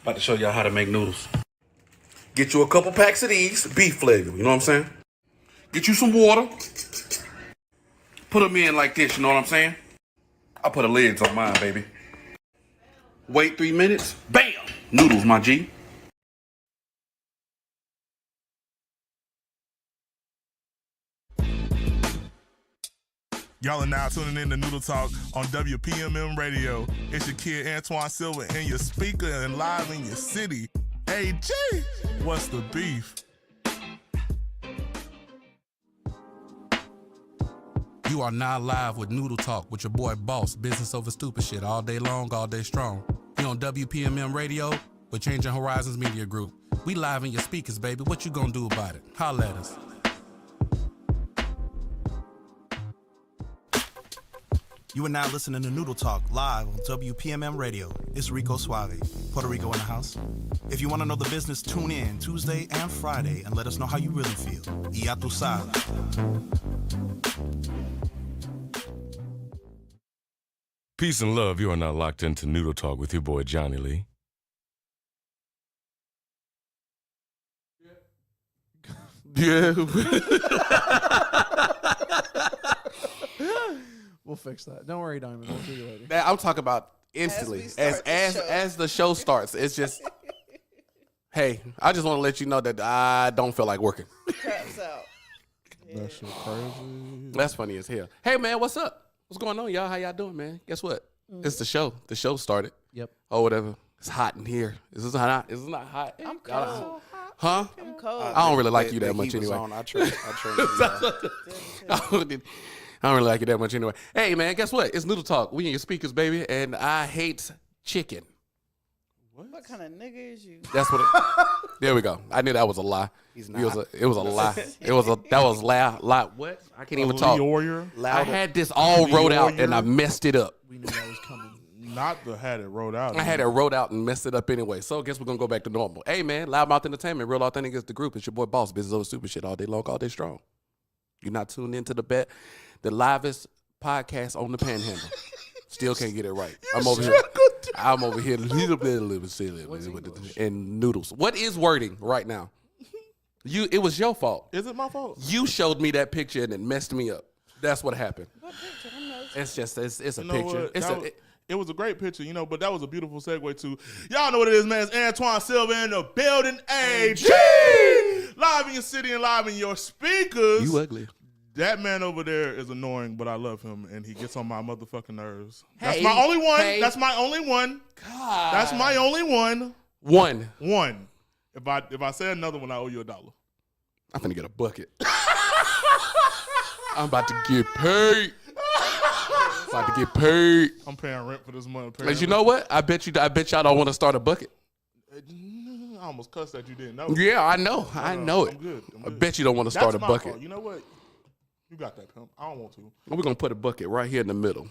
About to show y'all how to make noodles. Get you a couple packs of these, beef flavor, you know what I'm saying? Get you some water. Put them in like this, you know what I'm saying? I put the lids on mine, baby. Wait 3 minutes. Bam! Noodles, my G. Y'all are now tuning in to Noodle Talk on WPMM Radio. It's your kid Antoine Silva in your speaker and live in your city. Hey, G, what's the beef? You are now live with Noodle Talk with your boy Boss, business over stupid shit, all day long, all day strong. You on WPMM Radio with Changing Horizons Media Group. We live in your speakers, baby. What you gonna do about it? Holla at us. You are now listening to Noodle Talk live on WPMM Radio. It's Rico Suave, Puerto Rico in the house. If you want to know the business, tune in Tuesday and Friday and let us know how you really feel. Y ya tu sabes. Peace and love. You are now locked into Noodle Talk with your boy Johnny Lee. Yeah. We'll fix that. Don't worry, Diamond. I'll see you later. I'm talking about instantly. As the show starts, it's just, hey, I just want to let you know that I don't feel like working. Craps out. That shit crazy. That's funny as hell. Hey, man, what's up? What's going on, y'all? How y'all doing, man? Guess what? It's the show. The show started. Yep. Or whatever. It's hot in here. Is this hot? Is this not hot? I'm cold. Huh? I'm cold. I don't really like you that much anyway. I turned I don't really like you that much anyway. Hey, man, guess what? It's Noodle Talk. We in your speakers, baby, and I hate chicken. What kind of nigga is you? That's what there we go. I knew that was a lie. He's It was not. a lie. That was lie. What? I can't even talk. Warrior, I had this all wrote out and I messed it up. We knew that was coming. not the had it wrote out. I had it wrote out and messed it up anyway. So I guess we're gonna go back to normal. Hey man, Loudmouth Entertainment, Real Authentic is the group. It's your boy Boss, business over stupid shit all day long, all day strong. You're not tuned into the livest podcast on the panhandle. Still can't get it right. I'm over here a little bit silly and noodles. What is wording right now? It was your fault. Is it my fault? You showed me that picture and it messed me up. That's what happened. What picture? I'm not- It's just it's a You know picture. what? It was a great picture, but that was a beautiful segue to y'all know what it is, man. It's Antoine Silva in the building. AG live in your city and live in your speakers. You ugly. That man over there is annoying, but I love him, and he gets on my motherfucking nerves. That's Hey, my only one. hey. That's my only one. God. That's my only one. One. One. If I say another one, I owe you $1. I'm finna get a bucket. I'm about to get paid. I'm paying rent for this month. But you know what? I bet y'all don't want to start a bucket. I almost cussed that you didn't know. Yeah, I know. I know it. I'm good. I bet you don't want to start That's a my bucket. fault. You know what? You got that, pimp. I don't want to. We're gonna put a bucket right here in the middle.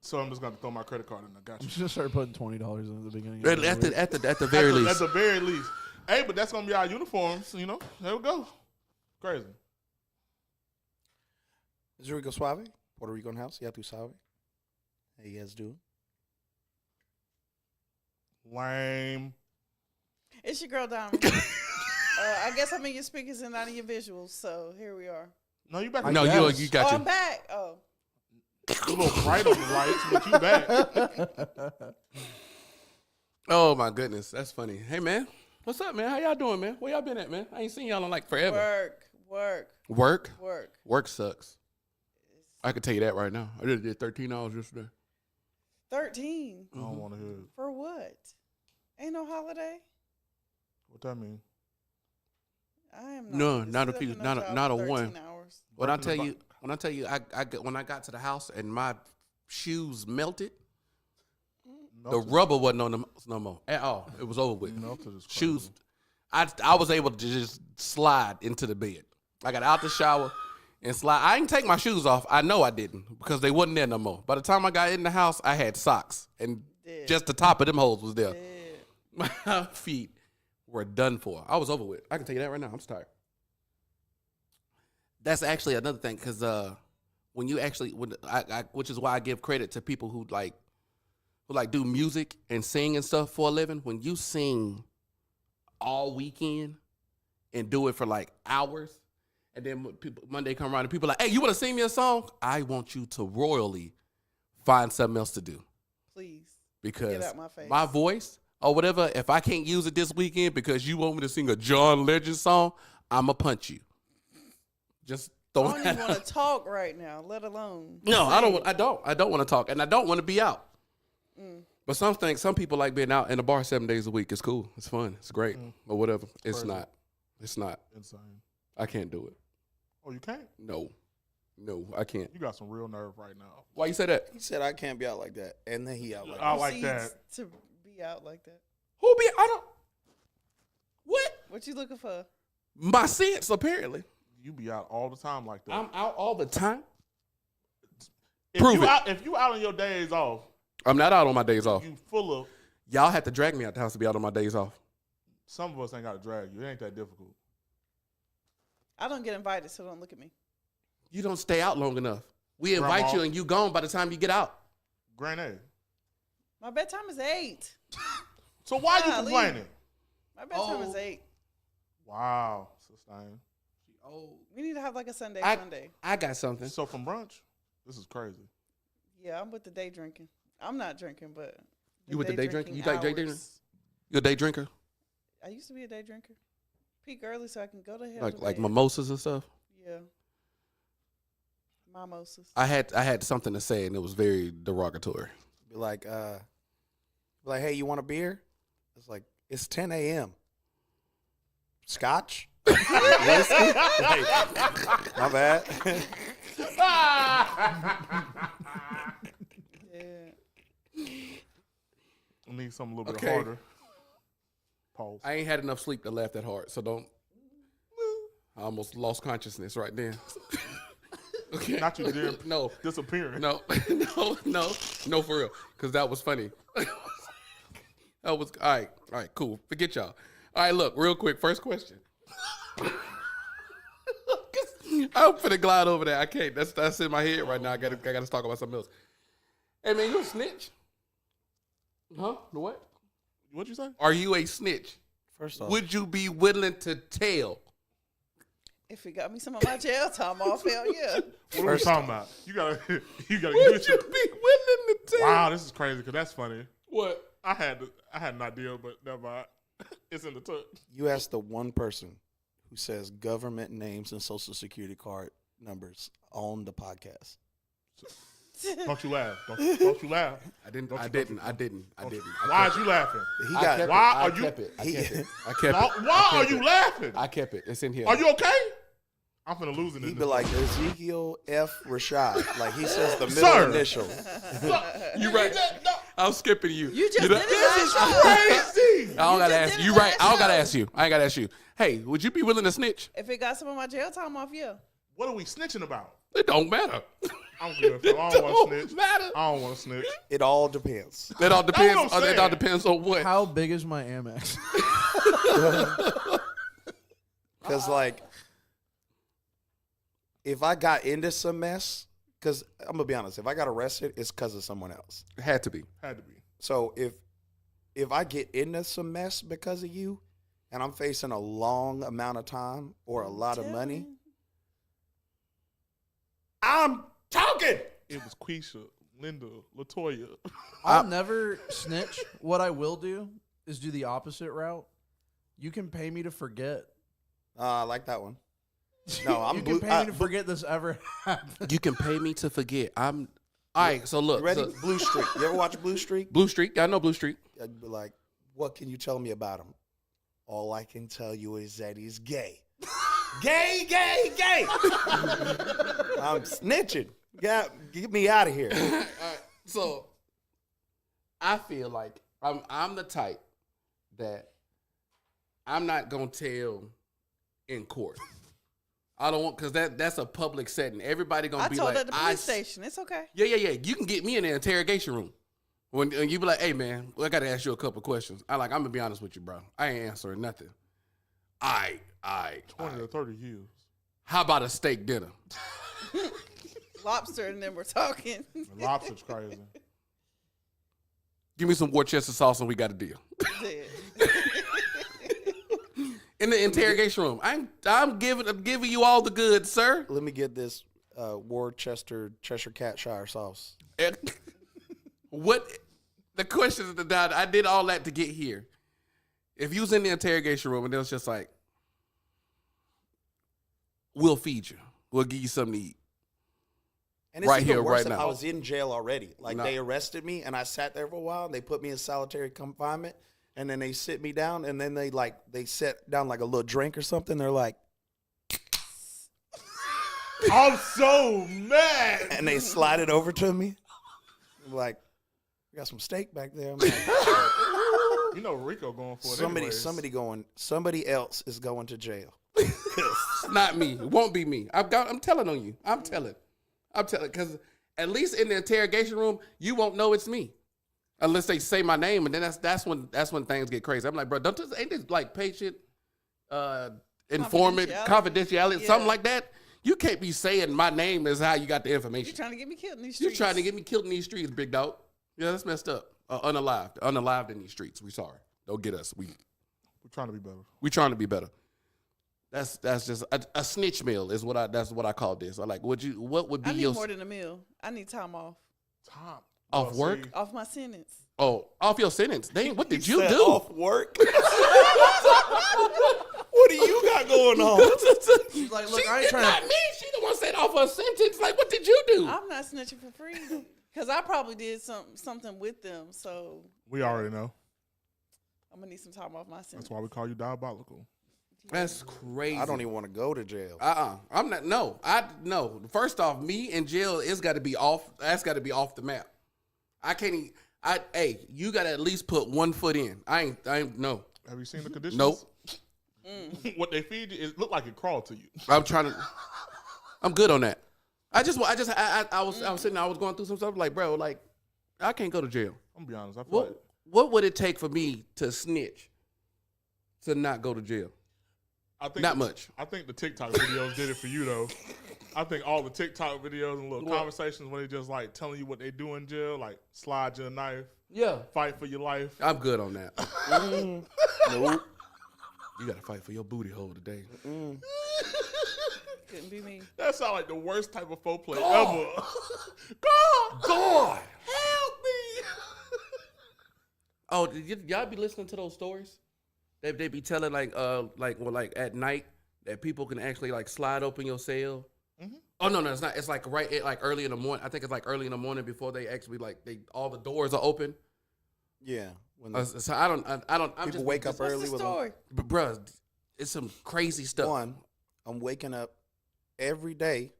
So I'm just gonna throw my credit card in. I got I'm you. just gonna start putting $20 in at the beginning. At the very least. At the very least. Hey, but that's gonna be our uniforms. There we go. Crazy. It's Rico Suave, Puerto Rico in the house. Ya tu sabe. How you guys doing? Lame. It's your girl Diamond. I guess I'm in your speakers and not in your visuals. So here we are. No, you back. No, you got Oh, you. I'm back. Oh, You a little bright on the lights, but you back. Oh my goodness, that's funny. Hey man, what's up, man? How y'all doing, man? Where y'all been at, man? I ain't seen y'all in like forever. work. Work sucks. I can tell you that right now. I just did 13 hours yesterday. 13 I don't want to hear it. for what? Ain't no holiday. What that mean? I am No, not. not a This few- is not a- job not for a one. 13 hours. When I Working tell the you, when I got to the house and my shoes melted, the rubber wasn't on them no more at all. It was over with. Shoes, I was able to just slide into the bed. I got out the shower and slide. I didn't take my shoes off. I know I didn't because they wasn't there no more. By the time I got in the house, I had socks and just the top of them holes was there. My feet were done for. I was over with. I can tell you that right now. I'm just tired. That's actually another thing because when you actually, which is why I give credit to people who who like do music and sing and stuff for a living, when you sing all weekend and do it for like hours, and then Monday come around and people are like, hey, you want to sing me a song? I want you to royally find something else to do. Please. Because Get out my face. my voice or whatever, if I can't use it this weekend because you want me to sing a John Legend song, I'ma punch you. Just I throw don't that even out. want to talk right now, let alone. No, I sing. don't. I don't want to talk, and I don't want to be out. But some people like being out in the bar 7 days a week. It's cool. It's fun. It's great. Or whatever. It's Crazy. not. It's not. Insane. I can't do it. Oh, you can't? No, I can't. You got some real nerve right now. Why you say that? He said I can't be out like that, and then he out like I that. like that. Proceeds to be out like that. Who be? I don't. What? What you looking for? My sense apparently. You be out all the time like that. I'm out all the time. If prove you it. Out, if you out on your days off, I'm not out on my days off. you full of. Y'all have to drag me out the house to be out on my days off. Some of us ain't got to drag you. It ain't that difficult. I don't get invited, so don't look at me. You don't stay out long enough. We invite Grandma. you and you gone by the time you get out. Granny. My bedtime is 8. So why you Golly. complaining? My bedtime is Oh. 8. Wow, sustain. We need to have like a Sunday I- Sunday. I got something. So from brunch, this is crazy. Yeah, I'm with the day drinking. I'm not drinking, but You with the day drinking? You like day drinking? hours. You a day drinker? I used to be a day drinker. Peak early so I can go to hell. Like to like bed. mimosas and stuff? Yeah. Mimosas. I had something to say and it was very derogatory. Be like, hey, you want a beer? It's like, it's 10 a.m. Scotch? Whiskey? Like, my bad. Yeah. I need something a little bit Okay. harder. Pause. I ain't had enough sleep to laugh that hard, so don't. I almost lost consciousness right then. Okay. Not you, dear. No, Disappearing. no, no, for real, because that was funny. That was all right, cool. Forget y'all. All right, look, real quick. First question. I'm finna glide over that. I can't. That's in my head right now. I gotta talk about something else. Hey man, you a snitch? Huh? The what? What'd you say? Are you a snitch? First off, Would you be willing to tell? If it got me some of my jail time off, hell yeah. What are we talking about? You gotta Would get you your- be willing to tell? Wow, this is crazy because that's funny. What? I had an idea, but never mind. It's in the tuck. you asked the one person who says government names and social security card numbers on the podcast. Don't you laugh. Don't you laugh. I didn't. Don't I you- didn't. don't I didn't. I Don't you- didn't. Why are you laughing? He I got kept Why it. I are you- kept it. I he- kept it. I kept Why, it. why I are kept you it. laughing? I kept it. It's in here. Are you okay? I'm finna lose it. He'd in be this. like Ezekiel F. Rashad. Like he says the middle Sir. initial. You right. I'm skipping you. You just know- did it last time. crazy. I don't gotta just ask did you. it Right. last I don't gotta show. ask you. I ain't gotta ask you. Hey, would you be willing to snitch? If it got some of my jail time off, yeah. What are we snitching about? It don't matter. I don't give a fuck. I don't want to snitch. matter. I don't want to snitch. It all depends. That all depends. what I'm That all saying. depends on what. How big is my Amex? Because, like, if I got into some mess, because I'm going to be honest, if I got arrested, it's because of someone else. It had to be. Had to be. So if I get into some mess because of you and I'm facing a long amount of time or a lot of money, I'm talking. It was Quisha, Linda, Latoya. I'll never snitch. What I will do is do the opposite route. You can pay me to forget. I like that one. No, I'm you can pay me to forget this ever happened. You can pay me to forget. I'm. All right. So look. You ready? so- Blue Streak. You ever watch Blue Streak? Blue Streak. I know Blue Streak. I'd be like, what can you tell me about him? All I can tell you is that he's gay. Gay, gay, gay. I'm snitching. Get me out of here. All right, so I feel like I'm the type that I'm not gonna tell in court. I don't want because that's a public setting. Everybody gonna I be told like, at the police station. It's okay. Yeah. You can get me in the interrogation room when you be like, hey man, I gotta ask you a couple questions. I'm gonna be honest with you, bro. I ain't answering nothing. 20 to 30 years. How about a steak dinner? Lobster and then we're talking. And lobster's crazy. Give me some Worcester sauce and we got a deal. Dead. In the interrogation room, I'm giving you all the goods, sir. Let me get this Worcester Cheshire Catshire sauce. And what the question is that I did all that to get here. If you was in the interrogation room and it was just like, we'll feed you, we'll give you something to eat. And it's Right even here, worse right if now. I was in jail already. Like Nah. they arrested me and I sat there for a while and they put me in solitary confinement and then they sit me down and then they set down like a little drink or something. They're like, I'm so mad. and they slide it over to me. I'm like, we got some steak back there. I'm like, You know Rico going for it. somebody else is going to jail. It's not me. It won't be me. I'm telling on you. I'm telling. Because at least in the interrogation room, you won't know it's me. Unless they say my name, and then that's when things get crazy. I'm like, bro, ain't this like patient, informant, confidentiality, Yeah. something like that? You can't be saying my name is how you got the information. You're trying to get me killed in these You're streets. trying to get me killed in these streets, big dog. Yeah, that's messed up. Unalived in these streets. We sorry. Don't get us. We're trying to be better. We trying to be better. That's just a snitch meal is that's what I call this. I like. What would be I need your more than a meal. I need time off. Tom. off work? See, Off my sentence. Oh, off your sentence. Dang, what did you Said do? Off work? What do you got going on? She's like, look, She I ain't did trying not to. me. She the one said off her sentence. Like, what did you do? I'm not snitching for free. Because I probably did something with them. So we already know. I'm going to need some time off my sentence. That's why we call you diabolical. That's crazy. I don't even want to go to jail. I'm not. No. No. First off, me in jail is got to be off. That's got to be off the map. I can't even. Hey, you got to at least put 1 foot in. I ain't. No. Have you seen the conditions? Nope. What they feed you, it looked like it crawled to you. I'm trying to. I'm good on that. I was sitting there, I was going through some stuff like, bro, like, I can't go to jail. I'm gonna be honest. I feel like What would it take for me to snitch to not go to jail? I think Not much. I think the TikTok videos did it for you though. I think all the TikTok videos and little conversations when they just like telling you what they do in jail, like slide you a knife, Yeah. fight for your life. I'm good on that. Nope. You got to fight for your booty hole today. Couldn't be me. That sounds like the worst type of foreplay God. ever. God. help me! Oh, did y'all be listening to those stories? They be telling like at night that people can actually like slide open your cell. Mm-hmm. Oh no, it's not. It's like like early in the morning. I think it's like early in the morning before they actually all the doors are open. Yeah. When So I don't. I'm people just wake up What's early the with story? But bruh, it's some crazy stuff. one, I'm waking up every day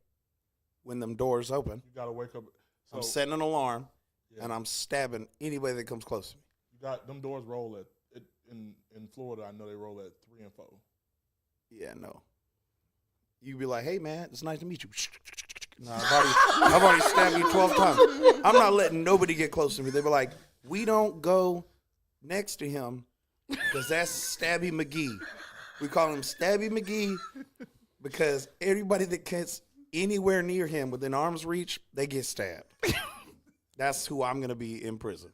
when them doors open. You gotta wake up. So I'm setting an alarm yeah, and I'm stabbing anybody that comes close to me. you got them doors roll in Florida. I know they roll at 3 and 4. Yeah, no. You be like, hey man, it's nice to meet you. No, I've already stabbed you 12 times. I'm not letting nobody get close to me. They be like, we don't go next to him because that's Stabby McGee. We call him Stabby McGee because everybody that gets anywhere near him within arm's reach, they get stabbed. That's who I'm gonna be in prison.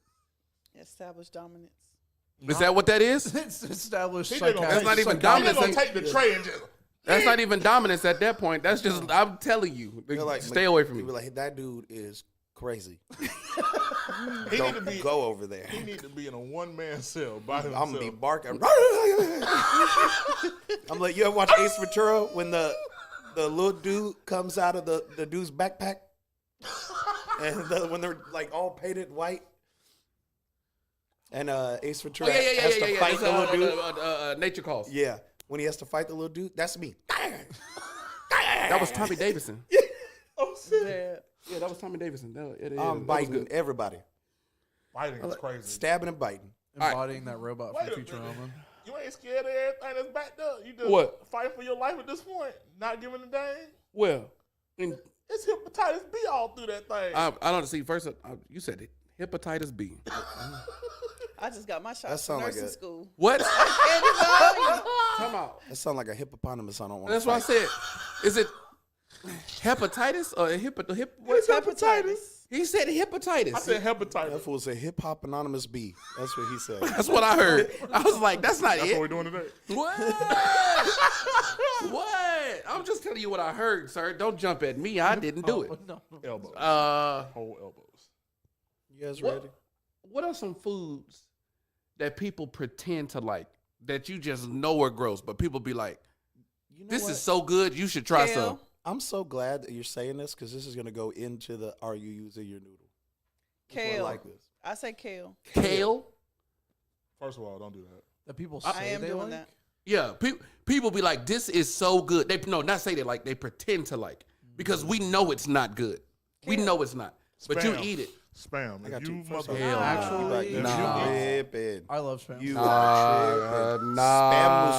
Established dominance. Is that what that is? It's established He just gonna That's not even He dominance. gonna take the tray and just. That's not even dominance at that point. That's just I'm telling you. They're like, Stay away from They me. be like, that dude is crazy. He need to Don't be. go over there. He need to be in a 1-man cell by himself. I'm gonna be barking. I'm like, you ever watch Ace Ventura when the little dude comes out of the dude's backpack, and when they're like all painted white, and Ace Ventura has to fight the little dude. Nature Calls. Yeah, when he has to fight the little dude, that's me. That was Tommy Davidson. Oh shit! Yeah. Yeah, that was Tommy Davidson. I'm that was biting good. everybody, Fighting is crazy. stabbing and biting. embodying that robot Wait from a Futurama. minute. You ain't scared of everything that's backed up. You just What? fight for your life at this point, not giving a dang. Well, and It's hepatitis B all through that thing. I don't see. First, you said it. Hepatitis B. I just got my shot That from sound like nursing a- school. What? Anybody? Come out. That sounds like a hippopotamus. I don't want. That's what I said. Is it hepatitis or It's hepatitis. He said hepatitis. I said That hepatitis. fool said hip hop anonymous B. That's what he said. That's what I heard. I was like, that's not That's it. what we're doing today. What? What? I'm just telling you what I heard, sir. Don't jump at me. I didn't do it. Elbows. Whole elbows. You guys What- ready? What are some foods that people pretend to like that you just know are gross, but people be like, You know this what? is so good, you should try Kale. some. I'm so glad that you're saying this because this is going to go into the are you using your noodle? That's why I Kale. like this. I say kale. Kale? First of all, don't do that. That people I say am they doing like? that. Yeah, people be like, this is so good. They not say they like, they pretend to like because we know it's not good. We know it's not, but you Spam. eat it. Spam. I got If you two. First mother- of all, Hell Actually, you nah. tripping. I love spam. You Nah, are tripping. nah. Spam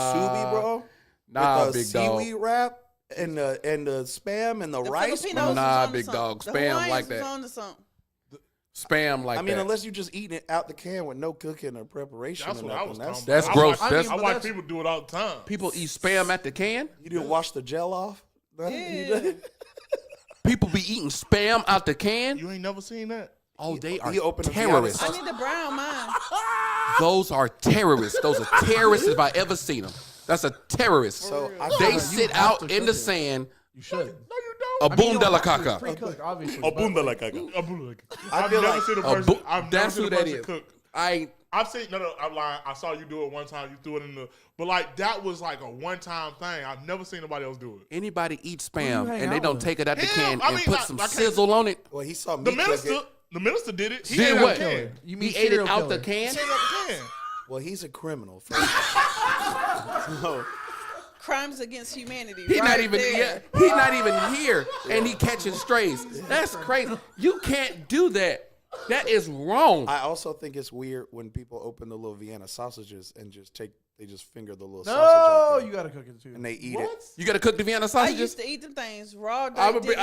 musubi, bro. Nah, with the big dog. seaweed wrap and the spam and the rice. Filipinos was Nah, on to big something. dog. The Spam Hawaiians like was that. on to something. Spam like I mean, that. unless you just eating it out the can with no cooking or preparation. That's or what I nothing. was That's, talking That's about. gross. I watch, That's- I but watch that's- people do it all the time. People eat spam at the can. You didn't wash the gel off. Yeah. People be eating spam out the can. You ain't never seen that? Oh, they are he opened a terrorists. I need to brown mine. Those are terrorists. Those are terrorists if I ever seen them. That's a terrorist. So I They feel sit have out to in cook the it. sand. You should. No, you don't. A I mean, boom you de la don't have to caca. pre-cook, obviously. A but, boom de like, la caca. A boom de la caca. I I've feel never like- seen a A person. bo- I've never that's seen who a that person is. cook. I I've seen I'm lying. I saw you do it one time. You threw it in the, but like that was like a one-time thing. I've never seen nobody else do it. anybody eat Who you spam hang and they out don't with? take it out the Him. can I and mean, put I some can't- sizzle on it. well, he saw me The cook minister, it. the minister did it. He Did ate it what? out the can. You mean He ate it serial out the killer. can. He ate it out the can. Well, he's a criminal. First. So, Crimes against humanity. He right not even there. he not even here and he catching strays. That's crazy. You can't do that. That is wrong. I also think it's weird when people open the little Vienna sausages and they just finger the little No, sausage out there you gotta cook it too. and they eat it. You gotta cook the Vienna I sausages. used to eat them things raw. I would be.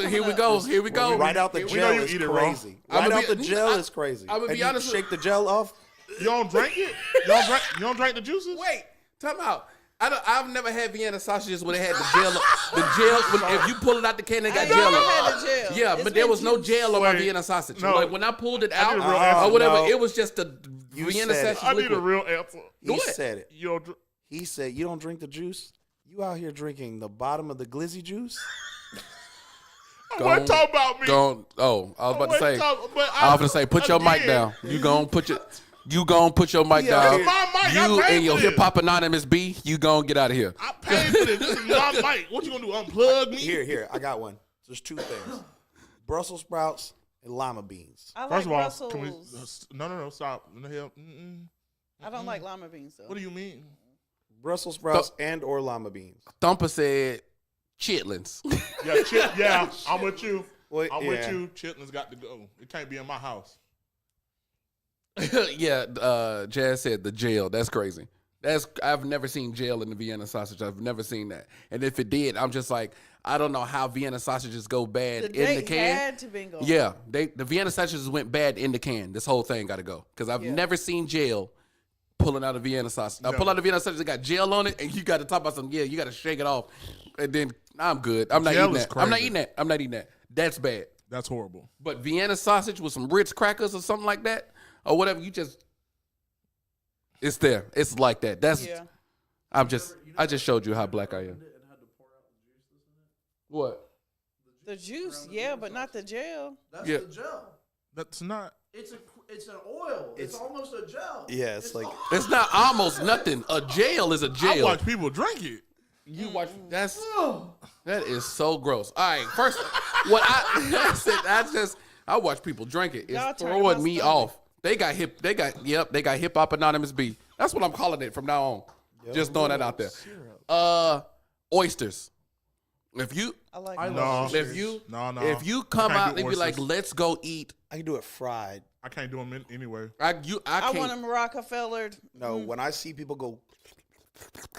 Here we go. Here we go. Right out the Here we gel know you is eat it raw. crazy. I'ma Right out be- the gel I- is crazy. I'ma And be you honest with- shake the gel off. You don't drink it? You don't drink the juices? Wait, time out. I've never had Vienna sausages when they had the gel. The gel. When, if you pull it out the can, they I got ain't gel. never on had it. the gel. Yeah, It's but there been was no juice. gel on my Wait, Vienna sausage. no. Like when I pulled it out need a real or answer. whatever, No. it was just the You Vienna said it. sausage I need a liquid. real answer. He What? said it. You don't drink. He said, "You don't drink the juice. You out here drinking the bottom of the glizzy juice." I wasn't talking about me. Go. Oh, I was about to say. But I was gonna say, put your mic again, down. You gonna put your mic Yeah, down. this is my mic. I You paid and your for this. hip hop anonymous B, you gonna get out of here. I paid for this. This is my mic. What you gonna do? Unplug me? Here, I got one. There's two things: Brussels sprouts and lima beans. I like First of all, Brussels. can we? No, stop. No, hell, I don't like lima beans though. What do you mean? Brussels sprouts and or lima beans. Thumper said chitlins. Yeah, I'm with you. Well, I'm with yeah. you. Chitlins got to go. It can't be in my house. Yeah, Jazz said the jail. That's crazy. I've never seen jail in the Vienna sausage. I've never seen that. And if it did, I'm just like, I don't know how Vienna sausages go bad The in date the can. had to been going. Yeah, the Vienna sausages went bad in the can. This whole thing got to go because I've Yeah. never seen jail pulling out a Vienna sausage. Pull out a Vienna sausage that got gel on it, and you got to talk about some. Yeah, you got to shake it off, and then I'm good. I'm not Gel eating is that. I'm not crazy. eating that. I'm not eating that. That's bad. That's horrible. But Vienna sausage with some Ritz crackers or something like that, or whatever, it's there. It's like that. Yeah. I just showed you how black I am. What? The juice, yeah, but not the gel. That's Yeah. the gel. That's not. It's an oil. It's almost a gel. Yeah, it's like It's not almost nothing. A jail is a I jail. watch people drink it. You watch. That is so gross. All right, first, what I watch people drink it. It's Y'all turning throwing my me stomach. off. They got hip hop anonymous B. That's what I'm calling it from now on. Just throwing that out there. Oysters. If you I like I it. love No. if you No. if you I come can't out do and be like, oysters. let's go eat. I can do it fried. I can't do them anyway. I I can't. want them Rockefeller. No, when I see people go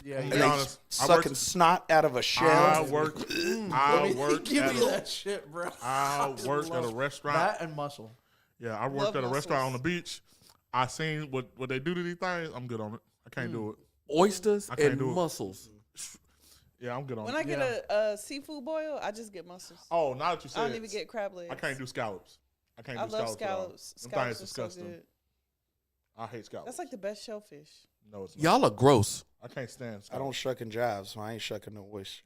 Yeah, and Be they honest, I sucking worked- snot out of a shell. I worked give at me that shit, bro. I worked at a restaurant. That and muscle. Yeah, I worked Love at a restaurant on mussels. the beach. I seen what they do to these things. I'm good on it. I can't do it. Oysters I can't and do it. mussels. Yeah, I'm good on When it. I get a seafood boil, I just get mussels. Oh, now that you said I don't even get crab legs. I can't do scallops. I can't I do love scallops. At all. scallops. Them Scallops things are disgusting. so good. I hate scallops. That's like the best shellfish. No, it's not. Y'all are gross. I can't stand scallops. I don't shuck and jive, so I ain't shucking no oyster.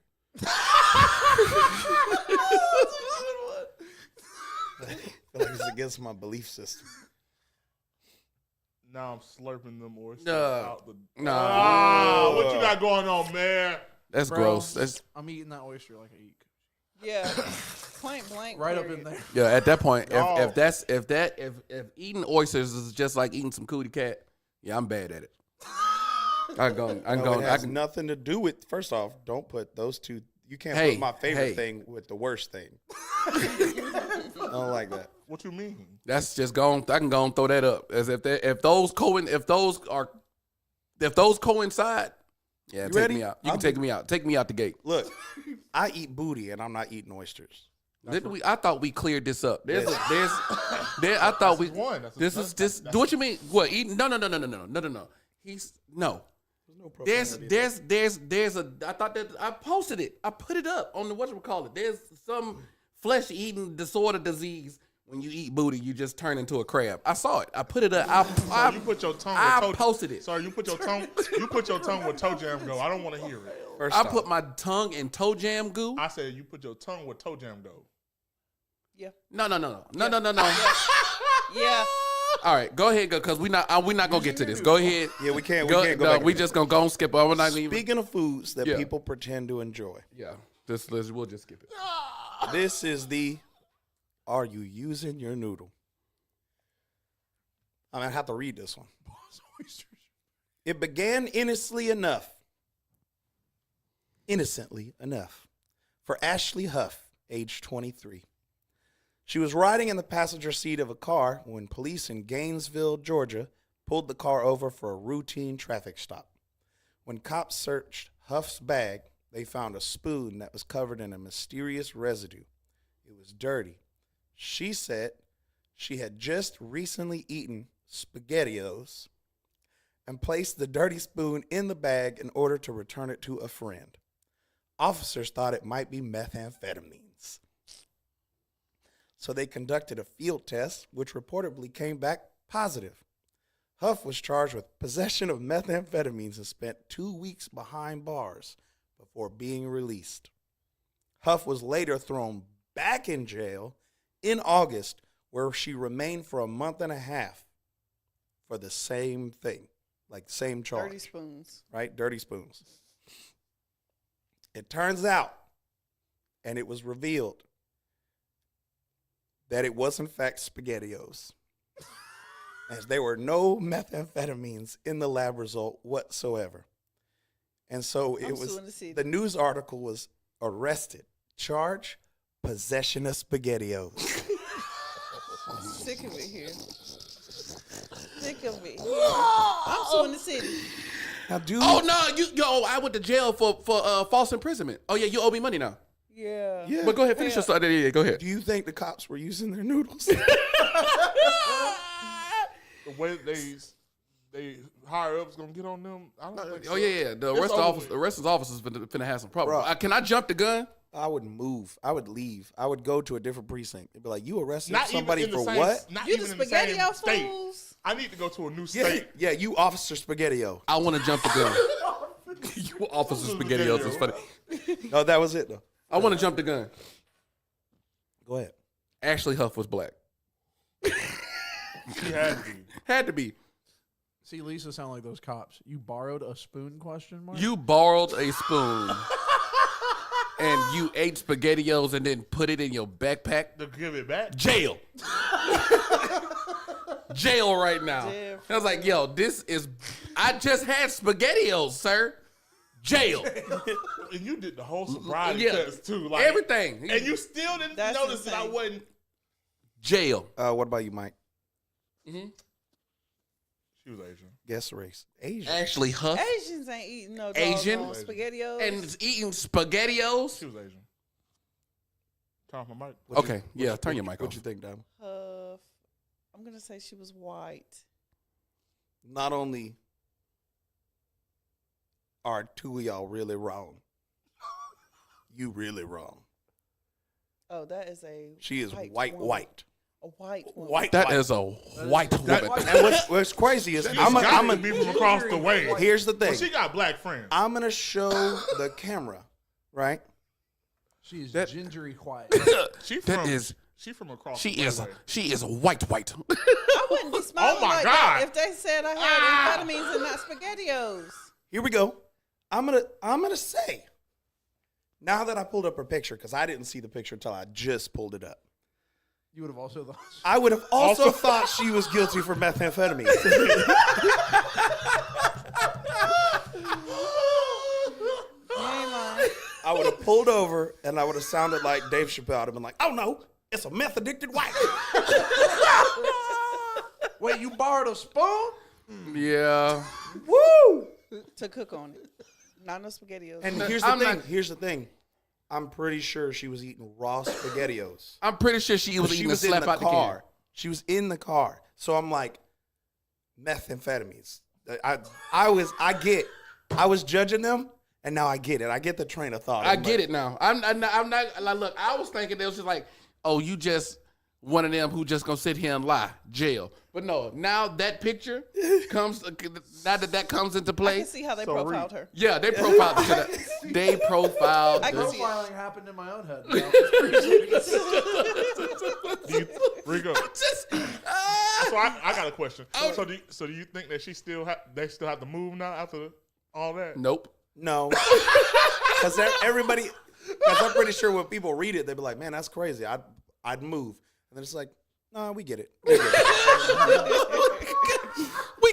I feel like it's against my belief system. Now I'm slurping them oysters Nah. out the. Nah. Ah, what you got going on, man? That's Bro, gross. That's I'm eating that oyster like a eek. Yeah, point blank. Right up period. in there. yeah. At that point, Dog. if eating oysters is just like eating some cootie cat, yeah, I'm bad at it. It has nothing to do with. First off, don't put those two. You can't Hey, put my favorite hey. thing with the worst thing. I don't like that. What you mean? That's just going. I can go and throw that up as if those coincide. Yeah, take ready? me out. You can take me out. Take me out the gate. Look, I eat booty and I'm not eating oysters. Didn't we? I thought we cleared this up. There. I thought That's we. one. That's This is this. What you mean? What eating? No. He's no. There's a. I thought that I posted it. I put it up on the whatchamacallit. There's some flesh eating disorder disease. When you eat booty, you just turn into a crab. I saw it. I put it up. You put your tongue. I with posted it. Sorry, you put your tongue. You put your tongue where toe jam go. I don't want to hear it. First I off, put my tongue in toe jam goo. I said you put your tongue where toe jam go. Yeah. No. Yeah. All right, go ahead, because we're not gonna get to this. Go ahead. yeah, we can't Go, go no, back. we just gonna go and skip. We're not even. Speaking of foods that Yeah. people pretend to enjoy, Yeah, we'll just skip it. this is the "Are you using your noodle?" I'm gonna have to read this one. It began innocently enough, for Ashley Huff, age 23. She was riding in the passenger seat of a car when police in Gainesville, Georgia, pulled the car over for a routine traffic stop. When cops searched Huff's bag, they found a spoon that was covered in a mysterious residue. It was dirty. She said she had just recently eaten SpaghettiOs and placed the dirty spoon in the bag in order to return it to a friend. Officers thought it might be methamphetamines. So they conducted a field test, which reportedly came back positive. Huff was charged with possession of methamphetamines and spent 2 weeks behind bars before being released. Huff was later thrown back in jail in August, where she remained for a month and a half for the same thing, like same charge. Dirty spoons. Right? Dirty spoons. It turns out, and it was revealed, that it was in fact SpaghettiOs, as there were no methamphetamines in the lab result whatsoever. And so I'm it was, suing the city. the news article was arrested, charge, possession of SpaghettiOs. Sick of it here. Sick of it here. I'm suing the city. Now, dude, Oh no, I went to jail for false imprisonment. Oh yeah, you owe me money now. Yeah. yeah. But go ahead, finish your story. Yeah, go ahead. Do you think the cops were using their noodles? The way they higher up's gonna get on them. I don't think so. Oh yeah. The It's arrest over office, with. the arrest officers finna have some problems. Bro. Can I jump the gun? I would move. I would leave. I would go to a different precinct. It'd be like, you arrested Not somebody even in for the same, what? Not You even the in the same SpaghettiO state. fools? I need to go to a new Yeah, state. yeah, you Officer SpaghettiO. I want to jump the gun. You officer SpaghettiOs is funny. No, that was it though. I want to jump the gun. Go ahead. Ashley Huff was black. She had to be. Had to be. See, Lisa sound like those cops. You borrowed a spoon? Question mark. You borrowed a spoon and you ate SpaghettiOs and then put it in your backpack. To give it back. Jail. Jail right now. Jail. I was like, yo, I just had SpaghettiOs, sir. Jail. And you did the whole sobriety Yeah. test too. Like, Everything. And you still didn't That's notice that I insane. wasn't. Jail. What about you, Mike? She was Asian. Guess the race. Asian. Ashley Huff Asians ain't eating no Asian? doggone SpaghettiOs. and is eating SpaghettiOs. She was Asian. Turn off my mic. Okay, yeah, turn your mic What off. you think, Dom? Huff. I'm gonna say she was white. Not only are two of y'all really wrong, You really wrong. Oh, that is a. She is white. white. woman. White. A white woman. White. That white. is a white woman. And what's crazy is I'm gonna a, be from across the way. here's the thing. Well, she got black friends. I'm gonna show the camera, right? She's That- gingery white. She That from, is- she from across She the is way. she is white. I wouldn't be smiling my like God. that if they said I had amphetamines and not SpaghettiOs. Here we go. I'm gonna say. Now that I pulled up her picture, because I didn't see the picture until I just pulled it up. You would have also thought. I would have also thought she was guilty for methamphetamine. You ain't lying. I would have pulled over and I would have sounded like Dave Chappelle. I'd have been like, "Oh no, it's a meth addicted white." Wait, you borrowed a spoon? Yeah. Woo! To cook on it. Not no SpaghettiOs. And here's the I'm thing. not- Here's the thing. I'm pretty sure she was eating raw SpaghettiOs. I'm pretty sure she was eating a in slap the out the can. car. She was in the car. So I'm like, methamphetamines. I was judging them, and now I get it. I get the train of thought. I get it now. I'm not like, look, I was thinking it was just like, oh, you just one of them who just gonna sit here and lie, jail. But no, now that picture comes, now that comes into I play. can see how they profiled her. Yeah, they profiled they profiled I can the- see it. Profiling happened in my own head. Rico. Just, So I got a question. So do you think that they still have to move now after all that? nope. No. Because everybody, because I'm pretty sure when people read it, they'd be like, man, that's crazy. I'd move. And then it's like, no, we get it. We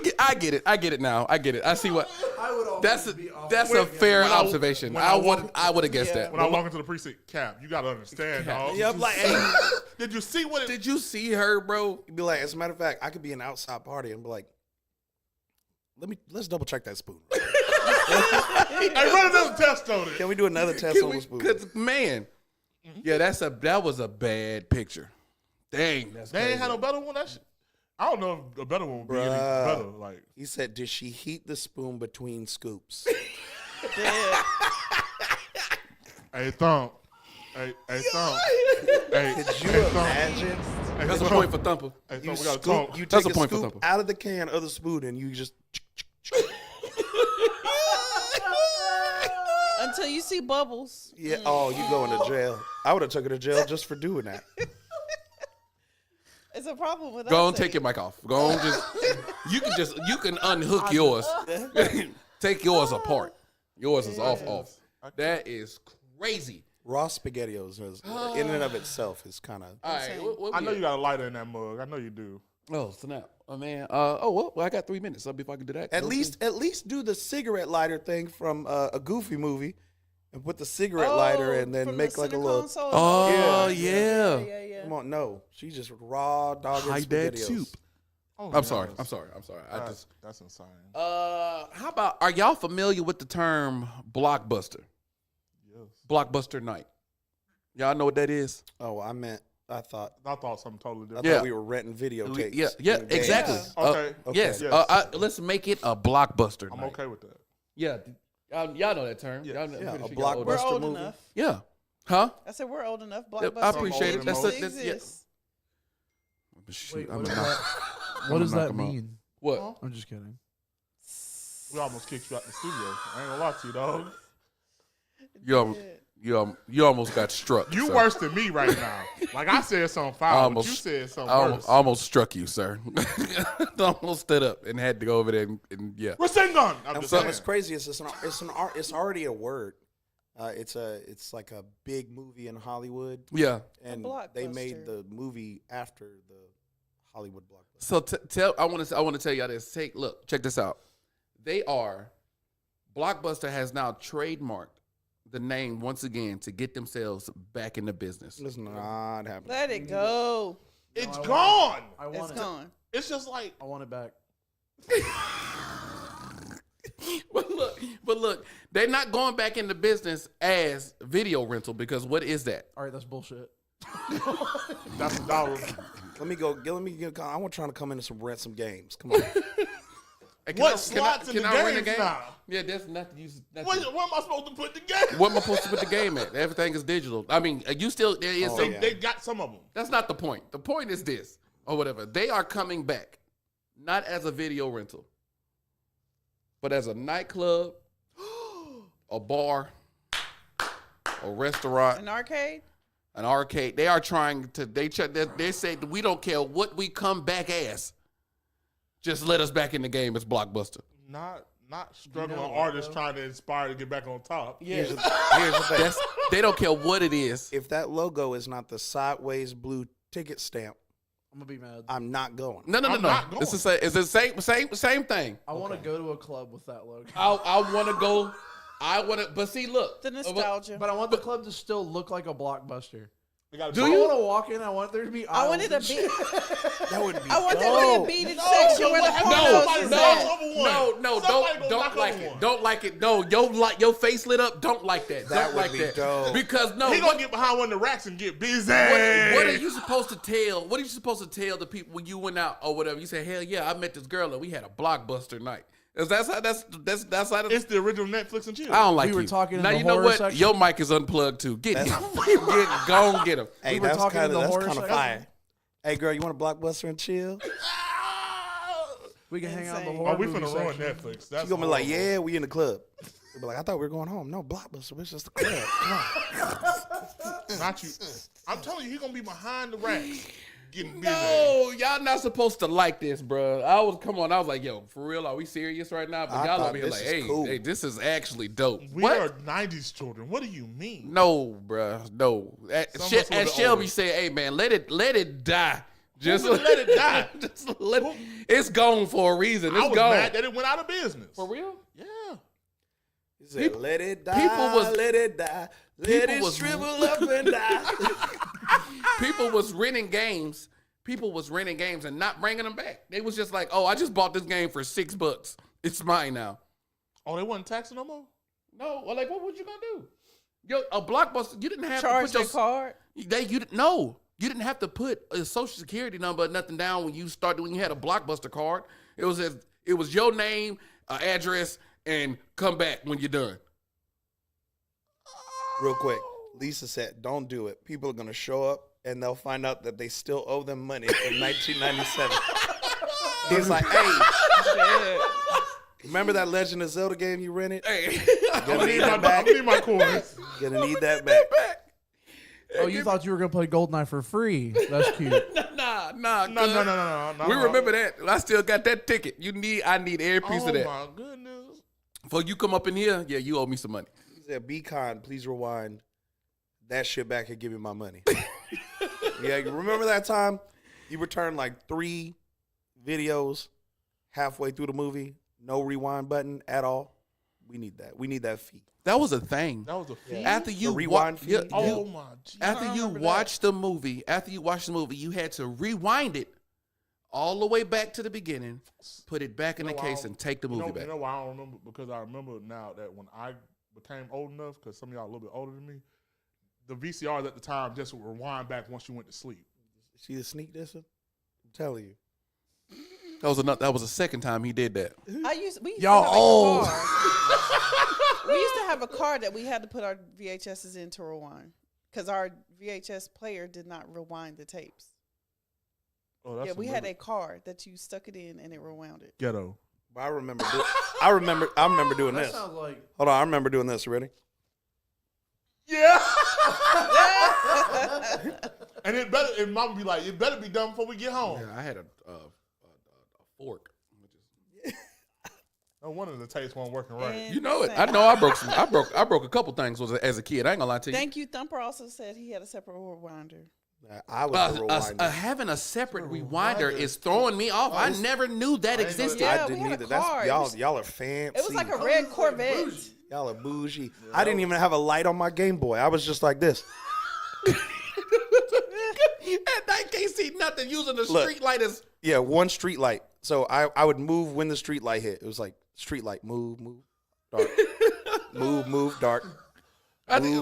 get it. I get it. I get it now. I get it. I see what. I would always That's be off that's the a fair when observation. when I I would have guessed that. When I walk into the precinct, Cap, you gotta understand, dog. Yeah, I'm like, hey. Did you see what it? Did you see her, bro? You'd be like, as a matter of fact, I could be in an outside party and be like, let's double check that spoon. Hey, run another test on it. Can we do another test on the spoon? Cause man, yeah, that was a bad picture. Dang, that's They ain't crazy. had no better one. I don't know if a better one would be any Bruh. better. Like, He said, did she heat the spoon between scoops? hey, Thump. Hey, Thump. Hey, Could you hey, Thump. imagine? Hey, That's a Thump. point for Thumper. Hey, You, Thump, we gotta scoop, talk. you That's take a a point for scoop Thumper. out of the can of the spoon and you just... Until you see bubbles. Yeah. Oh, you going to jail. I would have took her to jail just for doing that. It's a problem with Go us on, take your mic off. Go on, you can unhook yours. Take yours apart. Yours is off. That is crazy. Raw SpaghettiOs is, in and of itself is kind of... All right, what I know we you got a lighter in that mug. I know you do. Oh snap! Oh man. Well, I got 3 minutes. So before I can do that, At least do the cigarette lighter thing from a Goofy movie, and put the cigarette lighter and then from make the like a silicone little. soldier. Oh Yeah. yeah. Come on, no, she just raw dog High dad SpaghettiOs. soup. Oh, I'm sorry. I'm sorry. That's insane. How about? Are y'all familiar with the term blockbuster? Yes. Blockbuster night. Y'all know what that is? Oh, I thought I thought something totally different. Yeah. we were renting videotapes. Yeah, in games. exactly. Okay. Yes. Yes. Let's make it a blockbuster. I'm night. okay with that. Yeah. Y'all know that term. Yes. Y'all know, Yeah, I'm a pretty sure y'all old We're blockbuster enough. old movie. enough. Yeah. Huh? I said we're old enough. Yep, Blockbuster I appreciate it. That's still that's yeah. exists. Shoot, Wait, I'm what does gonna that, knock- what does knock that him out. mean? What? I'm just kidding. We almost kicked you out the studio. I ain't gonna lie to you, dog. You almost got struck. You sir. worse than me right now. Like I said something foul, but you said something worse. I almost struck you, sir. Almost stood up and had to go over there and yeah. Rasengan. I'm And just so saying. what's crazy is it's already a word. It's like a big movie in Hollywood, Yeah. and they made the movie after the Hollywood blockbuster. So I want to tell y'all this. Check this out. Blockbuster has now trademarked the name once again to get themselves back in the business. It's not happening. Let it go. It's I want gone. I want It's it. gone. It's just like I want it back. But look, they're not going back into business as video rental because what is that? All right, that's bullshit. that's a dollar. Let me go. I want trying to come in and rent some games. Come on. Hey, What slots in the I rent a games game? now? Yeah, that's nothing. Where am I supposed to put the game? What am I supposed to put the game at? Everything is digital. I mean, you still there is some. They got some of them. That's not the point. The point is this, or whatever. They are coming back, not as a video rental, but as a nightclub, a bar, a restaurant, An arcade. an arcade. They are trying to. They say we don't care what we come back as. Just let us back in the game as Blockbuster. Not struggling artists trying to inspire to get back on top. Here's the thing. They don't care what it is. If that logo is not the sideways blue ticket stamp, I'm gonna be mad. I'm not going. No. I'm not going. It's the same thing. I want to go to a club with that logo. I want to go. But see, look. The nostalgia. But I want the club to still look like a Blockbuster. Do I want to walk in. I want there to be. I wanted a beat. That would be I want there to be a beaded section where the pornos is at. No, don't like it. Don't like it. No, your face lit up. Don't like that. That Don't would like be that. dope. Because no, He gonna get behind one of the racks and get busy. what are you supposed to tell? What are you supposed to tell the people when you went out or whatever? You say, hell yeah, I met this girl and we had a Blockbuster night. That's how It's the original Netflix and chill. I don't like We you. were talking in now the you know horror what? section. Your mic is unplugged too. Get him. Go and get him. Hey, We were that's talking in kind the of horror section. fire. Hey, girl, you want a Blockbuster and chill? We can hang out in the Insane. horror Oh, we movie finna ruin section. Netflix. That's You gonna be like, horrible. yeah, we in the club. They'll be like, I thought we were going home. No, Blockbuster, it's just the club. Come on. Not you. I'm telling you, he gonna be behind the racks getting busy. No, y'all not supposed to like this, bro. I was like, yo, for real, are we serious right now? But I y'all thought over here this like, is hey, cool. hey, this is actually dope. We what? are 90s children. What do you mean? No, bro, no. Some of us were As the Shelby oldest. said, hey man, let it die. Just would let it die? Just let it's gone for a reason. It's I was gone. mad that it went out of business. For real? Yeah. He said, let it die, let it die, let people it was- shrivel up and die. People was renting games. People was renting games and not bringing them back. They was just like, oh, I just bought this game for $6. It's mine now. Oh, they wasn't taxing no more? No, well, like, what was you gonna do? Yo, a Blockbuster, you didn't have Charge to their put card. you didn't have to put a social security number or nothing down when you had a Blockbuster card. It was your name, address, and come back when you're done. Real quick, Lisa said, don't do it. People are going to show up and they'll find out that they still owe them money from 1997. He's like, hey, remember that Legend of Zelda game you rented? Hey, Gonna need that I back. need my coins. Gonna need that back. Oh, you thought you were gonna play Goldeneye for free? That's cute. nah, No. We remember that. I still got that ticket. I need every piece Oh, of that. my goodness. Before you come up in here, yeah, you owe me some money. He said, be kind, please rewind that shit back and give me my money. Yeah, you remember that time you returned like 3 videos halfway through the movie? No rewind button at all? We need that. We need that fee. That was a thing. That was a fee. After you rewind fee? Oh, my God. after you watched the movie, you had to rewind it all the way back to the beginning, put it back in the case, and take the movie back. You know why I don't remember? Because I remember now that when I became old enough, because some of y'all a little bit older than me, the VCRs at the time just would rewind back once you went to sleep. See the sneak this? I'm telling you. That was the second time he did that. We used Y'all to have old. A card. We used to have a card that we had to put our VHSs in to rewind because our VHS player did not rewind the tapes. Oh, that's Yeah, we some had really a card that you stuck it in and it rewound it. ghetto. But I remember doing That this. sounds like Hold on, I remember doing this. Ready? Yeah. And mom would be like, it better be done before we get home. Yeah, I had a fork. No wonder the taste wasn't working right. You know it. I know I broke a couple things as a kid. I ain't gonna lie to you. Thank you. Thumper also said he had a separate rewinder. I was the rewinder. Having a separate rewinder is throwing me off. I never knew that existed. Yeah, I we didn't had a either. card. Y'all are fancy. It was like a red Corvette. Y'all are bougie. I didn't even have a light on my Game Boy. I was just like this. At night can't see nothing using the Look. street light as Yeah, one street light. So I would move when the street light hit. It was like street light, move, dark. move, dark.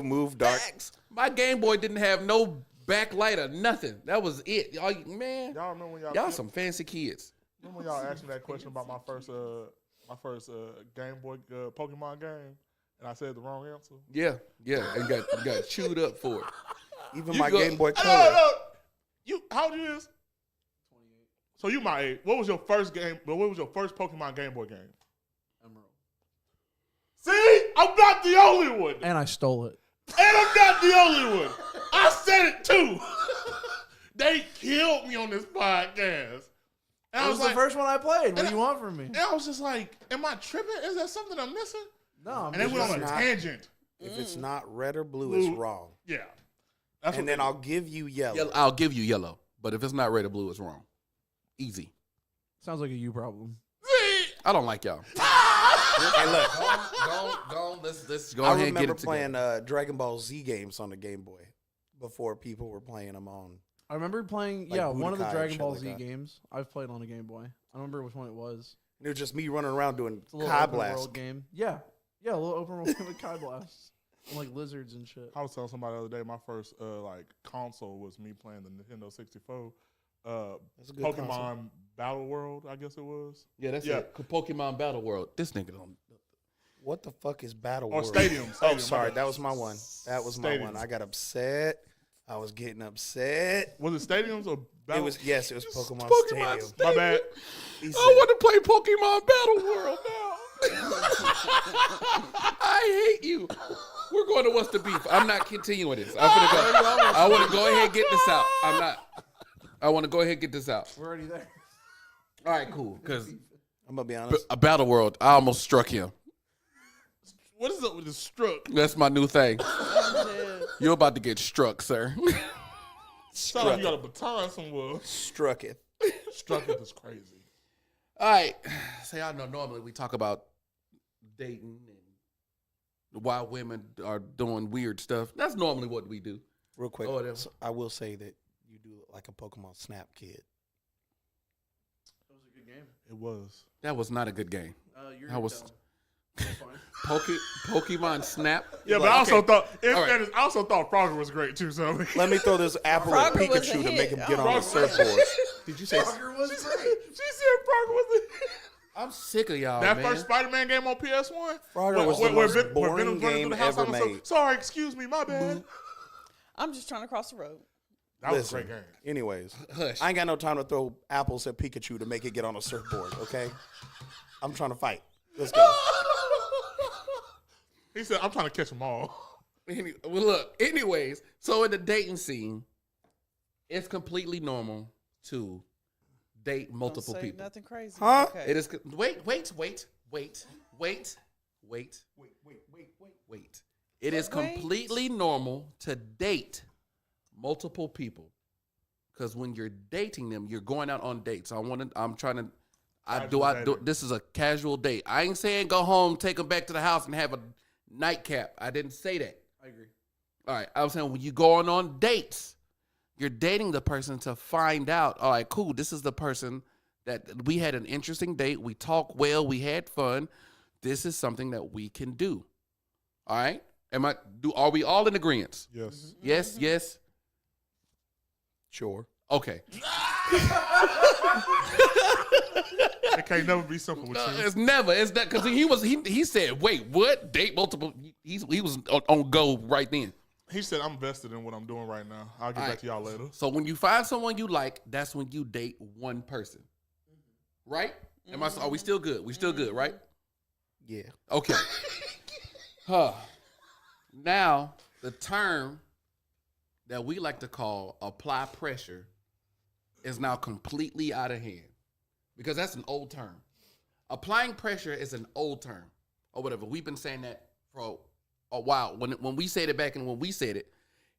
Move, dark. facts. My Game Boy didn't have no backlight or nothing. That was it. Man, Y'all remember when y'all some fancy kids. remember when y'all asked me that question about my first My first Game Boy Pokemon game, and I said the wrong answer. Yeah, and got chewed up for it. Even You my go- Game Boy No, Color. no. You how old you is? 28. So you my age. What was your first game? What was your first Pokemon Game Boy game? Emerald. See, I'm not the only one, and And I stole it. I'm not the only one. I said it too. They killed me on this podcast. And It was the first one I played. What and do you want from me? And I was just like, am I tripping? Is there something I'm missing? No, I'm And they went on a not- tangent. If it's not red or blue, it's wrong. Yeah. That's And what then they- I'll give you yellow. I'll give you yellow, but if it's not red or blue, it's wrong. Easy. Sounds like a you problem. I don't like y'all. Hey, look, Go. Let's go I ahead and get remember it playing together. Dragon Ball Z games on the Game Boy before people were playing them on. I remember playing, Like one of the Budokai and Dragon shit Ball like Z that. games I've played on a Game Boy. I don't remember which one it was. It was just me running around doing It's a little Kai open Blast. world game. Yeah, a little open world game with Kai Blasts. And like lizards and shit. I was telling somebody the other day, my first console was me playing the Nintendo 64. That's a good Pokemon console. Battle World, I guess it was. Yeah, that's Yeah. it. Pokemon Battle World. This nigga don't. What the fuck is Battle Or World? Stadium. Oh, Stadium, sorry, my that bad. was my one. That was my Stadium. one. I got upset. I was getting upset. Was it Stadiums or Battle? It was Pokemon, Pokemon Stadium. My bad. He I said, want to play Pokemon Battle World now. I hate you. We're going to What's the Beef. I'm not continuing this. I'm gonna go. I want to go ahead and get this out. I want to go ahead and get this out. We're already there. All right, cool. Because I'm gonna be honest. a Battle World, I almost struck him. What is up with the struck? That's my new thing. Dude. You're about to get struck, sir. Sound like you got a baton somewhere. Struck it. Struck it is crazy. All right. So y'all know normally we talk about dating and why women are doing weird stuff. That's normally what we do. Real quick, Oh, whatever. so I will say that you do look like a Pokemon Snap kid. That was a good game. It was. That was not a good game. You're I was dumb. That's fine. Pokemon Snap. Yeah, but Like, I also okay. thought All right. I also thought Frogger was great too. So Let me throw this apple at Frogger was a Pikachu to make him hit. get on the Oh. surfboard. did you say? Frogger was great. She said Frogger was the I'm sick of y'all, that man. first Spider-Man game on PS1. Frogger was the most boring Venom's running game through the house. ever I'm so- made. Sorry, excuse me, my bad. I'm just trying to cross the road. That was Listen, a great game. anyways, Hush. I ain't got no time to throw apples at Pikachu to make it get on a surfboard, okay? I'm trying to fight. Let's go. He said, "I'm trying to catch them all." Well, look. Anyways, so in the dating scene, it's completely normal to date multiple Don't say people. Nothing crazy. Huh? Okay. It is. Wait. It is Wait. completely normal to date multiple people, because when you're dating them, you're going out on dates. I'm trying to. This is a casual date. I ain't saying go home, take them back to the house, and have a nightcap. I didn't say that. I agree. All right. I was saying when you going on dates, you're dating the person to find out, all right, cool, this is the person that we had an interesting date. We talked well. We had fun. This is something that we can do. All right. Are we all in agreement? Yes. Yes. Sure. Okay. It can't never be simple with you. It's never. It's that because he said, wait, what? Date multiple. He was on go right then. He said, "I'm vested in what I'm doing right now. I'll get All back right. to y'all later." So when you find someone you like, that's when you date one person. Right? Are we still good? We still good, right? Yeah. Okay. Huh. Now, the term that we like to call apply pressure is now completely out of hand, because that's an old term. Applying pressure is an old term, or whatever. We've been saying that for a while. When we said it back and when we said it,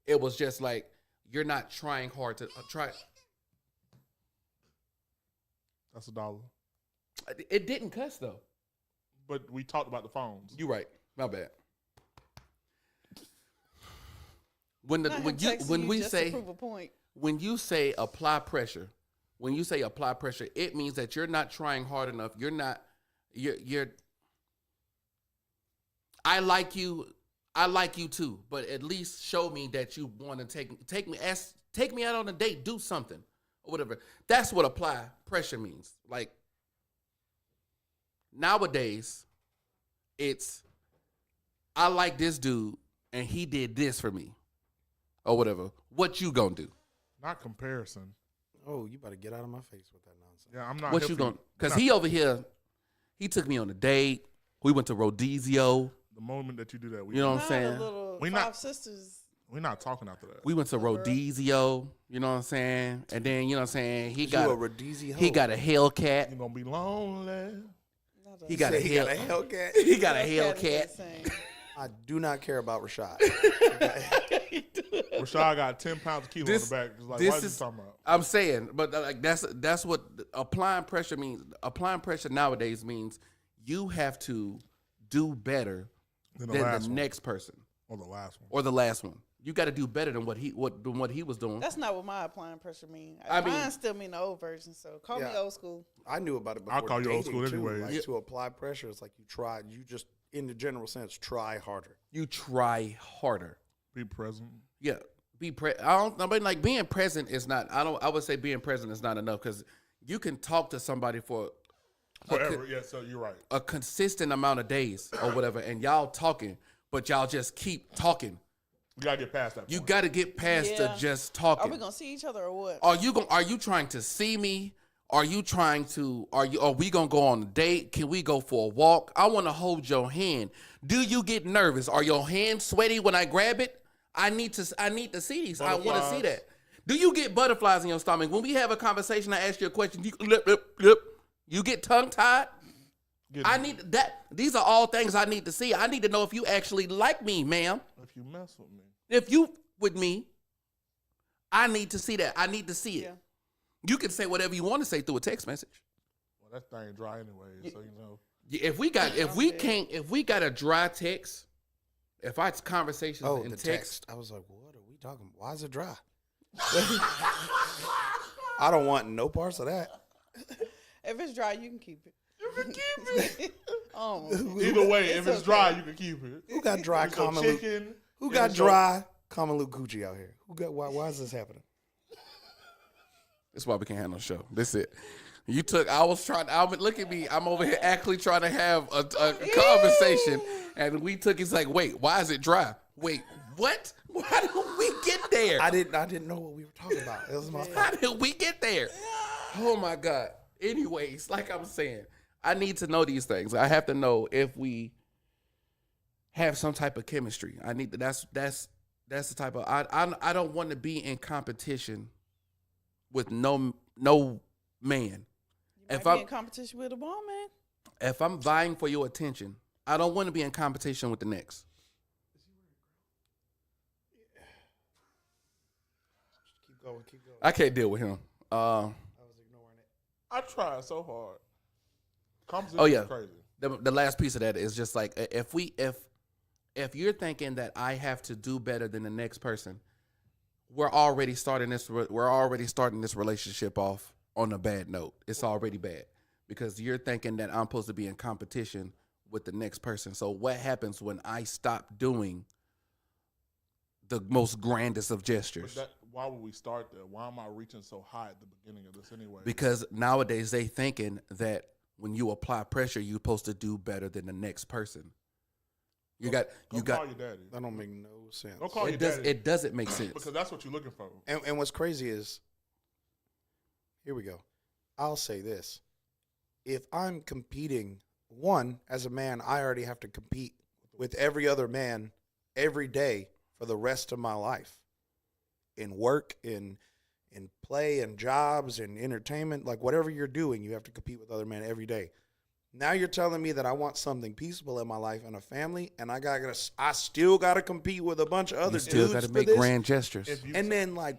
it was just like, you're not trying hard to try. That's $1. It didn't cuss though. But we talked about the phones. You right. My bad. When Not him texting when you we just to say prove a point. when you say apply pressure, it means that you're not trying hard enough. You're not. You're. I like you too, but at least show me that you want to take me out on a date, do something or whatever. That's what apply pressure means. Like, Nowadays, it's I like this dude and he did this for me, or whatever. What you gonna do? Not comparison. Oh, you better get out of my face with that nonsense. Yeah, I'm not. What here you for gonna? Because he over here, he took me on a date. We went to Rodizio. The moment that you do that, You know what I'm Not a saying? little We Five not- Sisters. we're not talking after that. We went to Rodizio. You know what I'm saying? And then you know what I'm saying. He You got a Rhodesian he hoe. got a Hellcat. You're gonna be lonely. Not He got a He got a Hell. Hellcat. He got a Hellcat is Hellcat. insane. I do not care about Rashad. Rashad got 10 pounds of kilo This- on the back. It's like, this what are you is- talking about? I'm saying, but like that's what applying pressure means. Applying pressure nowadays means you have to do better Then than last the one. next person Or the last one. or the last one. You got to do better than what he was doing. That's not what my applying pressure mean. I mean- Mine still mean the old version. So call me Yeah. old school. I knew about it before. I'll call you old dating, school too. anyway. Like, to apply pressure, it's like you just, in the general sense, try harder. You try harder. Be present. Yeah, I mean, like being present is not. I would say being present is not enough because you can talk to somebody for Forever. Yeah, so you're right. a consistent amount of days or whatever, and y'all talking, but y'all just keep talking. You gotta get past that. You point. got to get past the Yeah. just Are talking. we gonna see each other or what? Are you trying to see me? Are we gonna go on a date? Can we go for a walk? I want to hold your hand. Do you get nervous? Are your hands sweaty when I grab it? I need to see these. I want to see Butterflies. that. Do you get butterflies in your stomach? When we have a conversation, I ask you a question, you get tongue tied? Get I it. need that. These are all things I need to see. I need to know if you actually like me, ma'am. If you mess with me. If you with me, I need to see that. I need to see it. Yeah. You can say whatever you want to say through a text message. Well, that thing dry anyway, so you know. If we got a dry text, if our conversations Oh, in the text, text. I was like, what are we talking about? Why is it dry? I don't want no parts of that. If it's dry, you can keep it. You can keep it. Either way, if it's okay. dry, you can keep it. Who got dry It's your common Luke? chicken. Who if got it's your- dry common Luke Gucci out here? Why is this happening? that's why we can't have no show. That's it. Look at me. I'm over here actually trying to have a conversation, and it's like, wait, why is it dry? Wait, what? Why did we get there? I didn't know what we were talking about. It was my How did we get there? Oh my God. Anyways, like I'm saying, I need to know these things. I have to know if we have some type of chemistry. I need that's the type of I don't want to be in competition with no man. If I'm in competition with a ball man, If I'm vying for your attention, I don't want to be in competition with the next. Keep going. I can't deal with him. I tried so hard. Composition Oh yeah. is crazy. The last piece of that is just like if you're thinking that I have to do better than the next person, we're already starting this relationship off on a bad note. It's already bad because you're thinking that I'm supposed to be in competition with the next person. So what happens when I stop doing the most grandest of gestures? Why would we start there? Why am I reaching so high at the beginning of this anyway? Because nowadays they thinking that when you apply pressure, you're supposed to do better than the next person. You got Call your daddy. That don't make no sense. Don't call your it does daddy. it doesn't make sense. Because that's what you're looking for. And what's crazy is, here we go. I'll say this. If I'm competing, one, as a man, I already have to compete with every other man every day for the rest of my life. In work, in play, and jobs, and entertainment, like whatever you're doing, you have to compete with other men every day. Now you're telling me that I want something peaceful in my life and a family, and I still gotta compete with a bunch of other You still dudes got to for make this? grand gestures. And then like,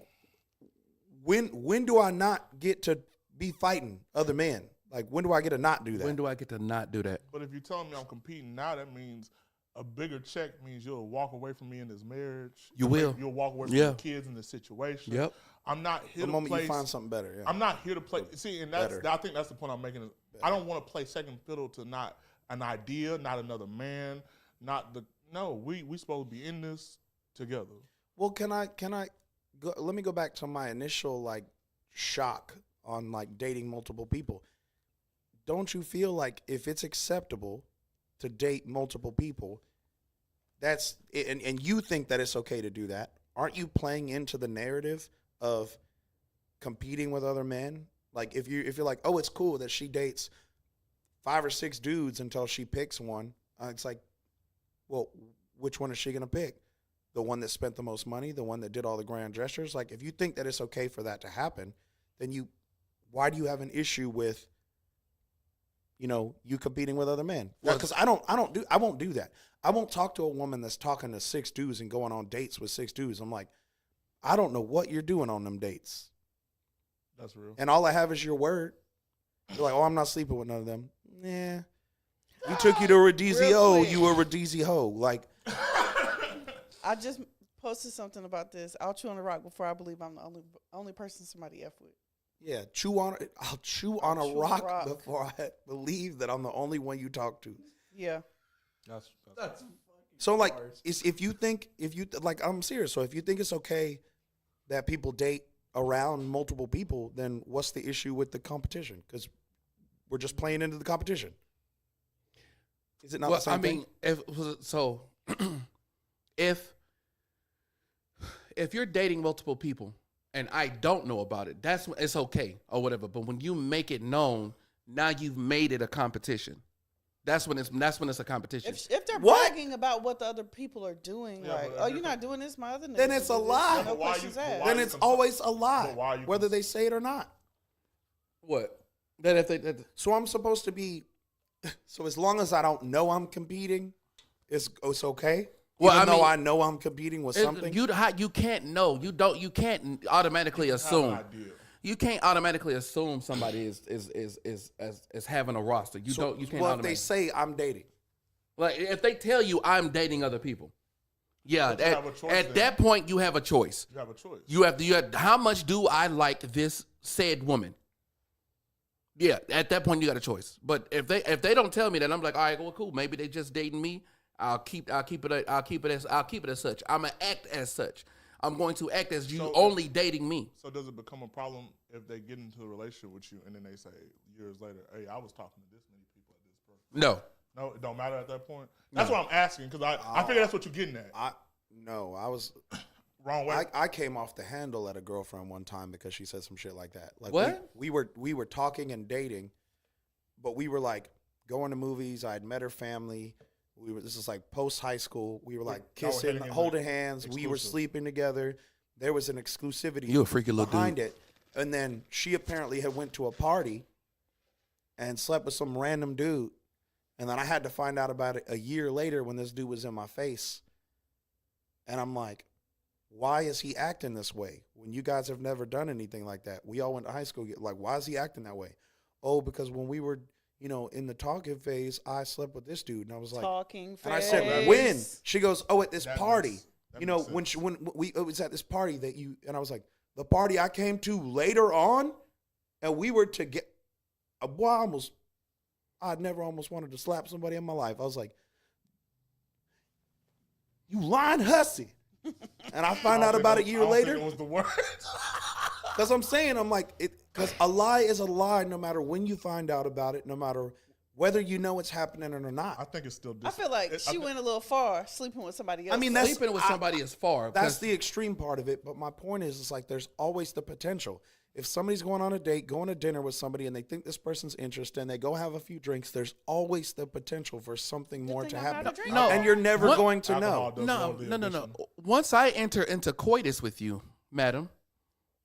when do I not get to be fighting other men? Like, when do I get to not do that? When do I get to not do that? But if you're telling me I'm competing now, that means a bigger check means you'll walk away from me in this marriage. You will. You'll walk away from Yeah. the kids in this situation. Yep. I'm not here the to moment play. you find something better, yeah. I'm not here to play. See, and Better. I think that's the point I'm making. Is I don't want to play second fiddle to not an idea, not another man, not the. No, we supposed to be in this together. Well, can I go, let me go back to my initial like shock on like dating multiple people. don't you feel like if it's acceptable to date multiple people, and you think that it's okay to do that, aren't you playing into the narrative of competing with other men? Like if you're like, oh, it's cool that she dates 5 or 6 dudes until she picks one, it's like, well, which one is she gonna pick? The one that spent the most money, the one that did all the grand gestures? Like, if you think that it's okay for that to happen, then why do you have an issue with, you competing with other men? Because I won't do that. I won't talk to a woman that's talking to 6 dudes and going on dates with 6 dudes. I'm like, I don't know what you're doing on them dates. That's real. And all I have is your word. You're like, oh, I'm not sleeping with none of them. Nah. We took you to Rodizio, you were Rodizio. Like, I just posted something about this. I'll chew on a rock before I believe I'm the only person somebody F with. yeah, I'll chew on a rock before I believe that I'm the only one you talk to. Yeah. That's So like, I'm serious. So if you think it's okay that people date around multiple people, then what's the issue with the competition? Because we're just playing into the competition. Is it not the same thing? If you're dating multiple people and I don't know about it, it's okay or whatever. But when you make it known, now you've made it a competition. That's when it's a competition. If they're bragging about what the other people are doing, you're not doing this, my other niggas. Then it's a lie. No questions asked. Then it's always a lie, whether they say it or not. What? So I'm supposed to be. So as long as I don't know I'm competing, it's okay. Well, Even though I know I'm competing with something. You can't know. You can't automatically assume. You can't automatically assume somebody is having a roster. You can't. Well, if they say I'm dating, like if they tell you I'm dating other people, yeah. At that point, you have a choice. You have a choice. You have. How much do I like this said woman? Yeah. At that point, you got a choice. But if they don't tell me that, I'm like, all right, well, cool. Maybe they just dating me. I'll keep it as such. I'm gonna act as such. I'm going to act as you only dating me. So does it become a problem if they get into a relationship with you and then they say years later, hey, I was talking to this many people at this person? No, it don't matter at that point. That's what I'm asking because I figure that's what you're getting at. I was wrong way. I came off the handle at a girlfriend one time because she said some shit like that. Like what? We were talking and dating, but we were like going to movies. I had met her family. This is like post high school. We were like kissing, holding hands. We were sleeping together. There was an exclusivity. You a freaky little behind dude. it. And then she apparently had went to a party and slept with some random dude. And then I had to find out about it a year later when this dude was in my face. And I'm like, why is he acting this way when you guys have never done anything like that? We all went to high school. Like, why is he acting that way? Oh, because when we were in the talking phase, I slept with this dude, and I was like, talking phase. And I said, when? She goes, oh, at this party. Makes when it was at this party that you, and I was like, the party I came to later on, and we were to get, I'd never almost wanted to slap somebody in my life. I was like, you lying hussy. And I find out about it a year later. It was the worst. Because I'm saying, I'm like, because a lie is a lie no matter when you find out about it, no matter whether you know it's happening or not. I think it's still I feel like she went a little far sleeping with somebody else. I mean, sleeping with somebody is far. That's the extreme part of it. But my point is, it's like there's always the potential. If somebody's going on a date, going to dinner with somebody, and they think this person's interested, and they go have a few drinks, there's always the potential for something more to happen. No, and you're never going to know. No. Once I enter into coitus with you, madam,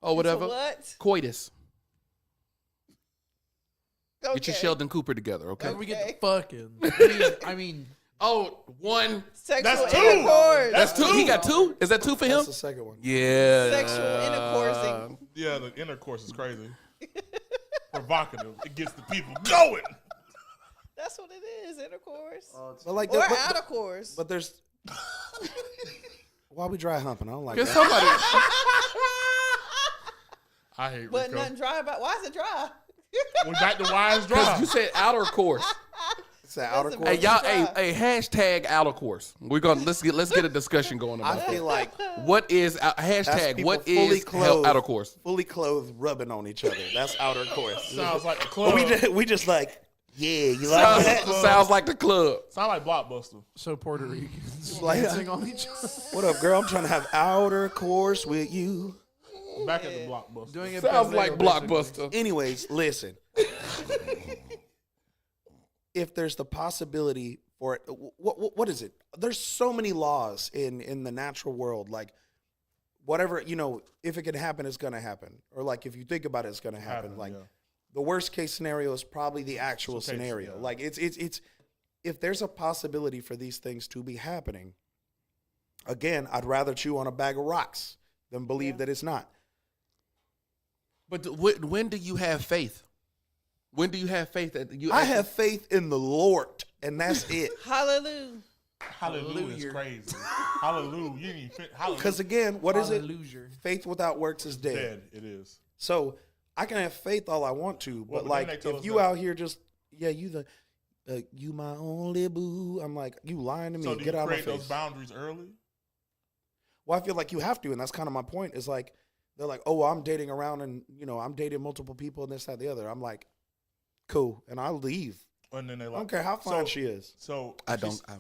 or whatever, what? coitus. Okay. Get your Sheldon Cooper together, okay? How do we get the fucking? I mean, one. Sexual intercourse. That's two. He got two? Is that two for him? That's the second one. Yeah. Sexual intercoursing. Yeah, the intercourse is crazy. Provocative. It gets the people going. That's what it is, intercourse. But like, Or out of course. But there's. Why we dry humping? I don't like Get that. somebody. I hate But Rico. nothing dry about. Why is it dry? We got the wires dry. Because you said outer course. It's an outer Listen, course. Hey y'all, Dry. hashtag outer course. We're gonna let's get a discussion going I about feel like that. What is that's hashtag? people What fully is clothed, outer course? fully clothed, rubbing on each other. That's outer course. Sounds like a But club. we just like Yeah, you like that? Sounds like the club. Sound like Blockbuster. So Puerto Ricans Like- dancing on each other. What up, girl? I'm trying to have outer course with you. Back at the Blockbuster. Doing it Sounds Pedrero, like basically. Blockbuster. Anyways, listen. If there's the possibility for it, what is it? There's so many laws in the natural world. Like, whatever, if it can happen, it's going to happen. Or, like, if you think about it, it's going to happen. Like, the worst case scenario is probably the actual scenario. Yeah. Like, it's if there's a possibility for these things to be happening, again, I'd rather chew on a bag of rocks than believe that it's not. But when do you have faith? When do you have faith that you? I have faith in the Lord, and that's it. Hallelujah. Hallelujah is crazy. Hallelujah. You didn't even hallelujah. Because again, what is it? Hallelujah. Faith without works is dead. Dead. It is. So I can have faith all I want to, Well, but but then like they tell if us you that- out here just you my only boo, I'm like, you lying to me. So do Get you out of my create those face. boundaries early? Well, I feel like you have to, and that's kind of my point. Is like they're like, oh, well, I'm dating around, and I'm dating multiple people, and this, that, the other. I'm like, cool, and I'll leave. And then they I like, don't care how fine she is. So I she's- don't.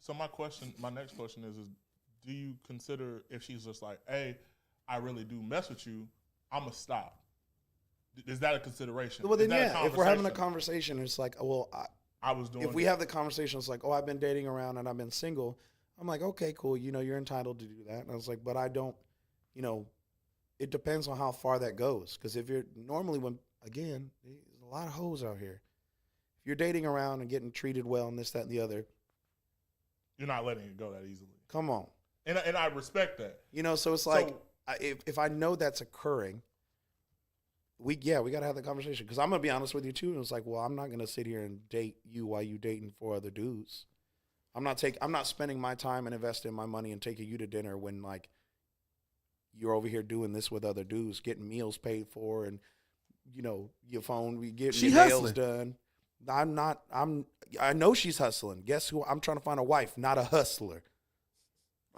So my next question is do you consider if she's just like, hey, I really do mess with you, I'ma stop? Is that a consideration? Well, then Is that a yeah, if we're having a conversation? conversation, it's like, well, I was doing. if we have the conversation, it's like, oh, I've been dating around and I've been single. I'm like, okay, cool. You're entitled to do that. And I was like, but I don't, it depends on how far that goes. Because if you're normally again, there's a lot of hoes out here. If you're dating around and getting treated well and this, that, and the other, you're not letting it go that easily. come on. And I respect that. So it's like, if I know that's occurring, we got to have the conversation. Because I'm going to be honest with you, too. And it's like, well, I'm not going to sit here and date you while you dating 4 other dudes. I'm not spending my time and investing my money and taking you to dinner when, like, you're over here doing this with other dudes, getting meals paid for and, your phone, we getting She your nails hustling. done. I know she's hustling. Guess who? I'm trying to find a wife, not a hustler.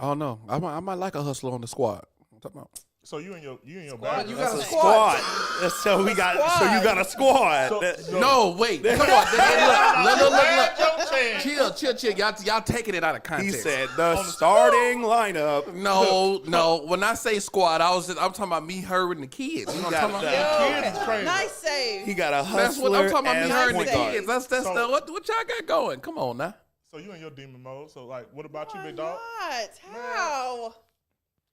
Oh no, I might like a hustler on the squad. I'm talking about. So you and your bag. You That's got a a squad. squad. So we got. So you got a squad. No, wait. Come on. Look. Chill. Chill. Y'all taking it out of He context. said the starting lineup. No. When I say squad, I'm talking about me, her, and the kids. You know what I'm talking about? Kids is crazy. Nice save. He got a hustler. That's what I'm talking about. Me, her, and the point guard. kids. That's So- what y'all got going. Come on now. So you in your demon mode. So like, what about you, Why big dog? not? How?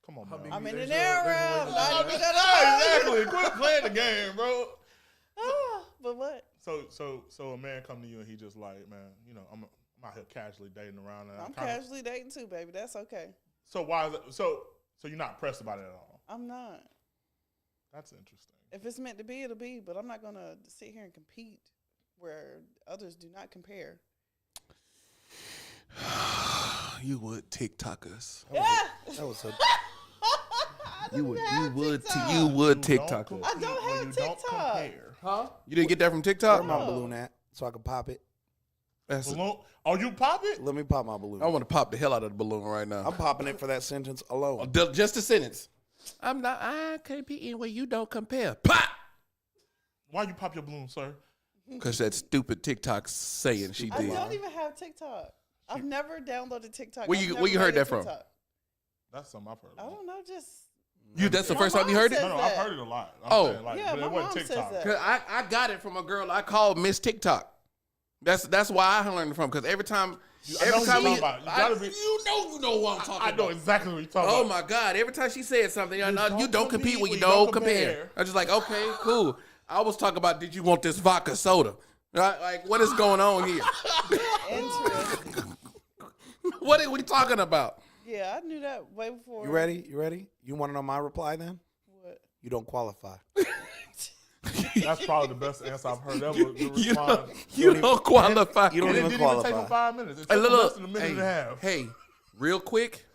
Come on, man. I'm in There's an a- era. there's a way to Not do even that. gonna Exactly. Quit playing the game, bro. But what? So a man come to you and he just like, man, I'm out here casually dating around. And I'm kinda, casually dating too, baby. That's okay. So why is it? So you're not pressed about it at all? I'm not. That's interesting. If it's meant to be, it'll be. But I'm not gonna sit here and compete where others do not compare. You would TikTokers. Yeah. That was a. You would Don't TikTokers. compete I don't when have you don't TikTok. compare. Huh? You didn't get that from Where TikTok? my balloon at? So I can pop it. That's Balloon? Oh, you pop it? Let me pop my balloon. I want to pop the hell out of the balloon right now. I'm popping it for that sentence alone. Just a sentence. I competing where you don't compare. Pop! Why you pop your balloon, sir? Because that stupid TikTok saying she I did. don't even have TikTok. I've never downloaded TikTok. Where I've you never heard made a that from? TikTok. That's something I've heard. I don't know. Just That's the My first time you mom heard it? says No, I've that. heard it a lot. Oh. Saying, like, Yeah, but my it wasn't mom says TikTok. that. 'Cause I got it from a girl I called Miss TikTok. That's why I learned it from. Because every time, I know what you're talking about. You gotta be- you know what I'm talking I know about. exactly what you're talking Oh about. my God! Every time she said something, you don't don't compete when you when don't compare. I was just like, okay, cool. I was talking about, did you want this vodka soda? Right? Like, what is going on here? interesting. What are we talking about? Yeah, I knew that way before. You ready? You want to know my reply then? What? You don't qualify. That's probably the best answer I've heard ever. To You respond. don't qualify. You don't And it even didn't even take qualify. him 5 minutes. It Hey, took look, him less look. than a minute and a half. Hey, real quick.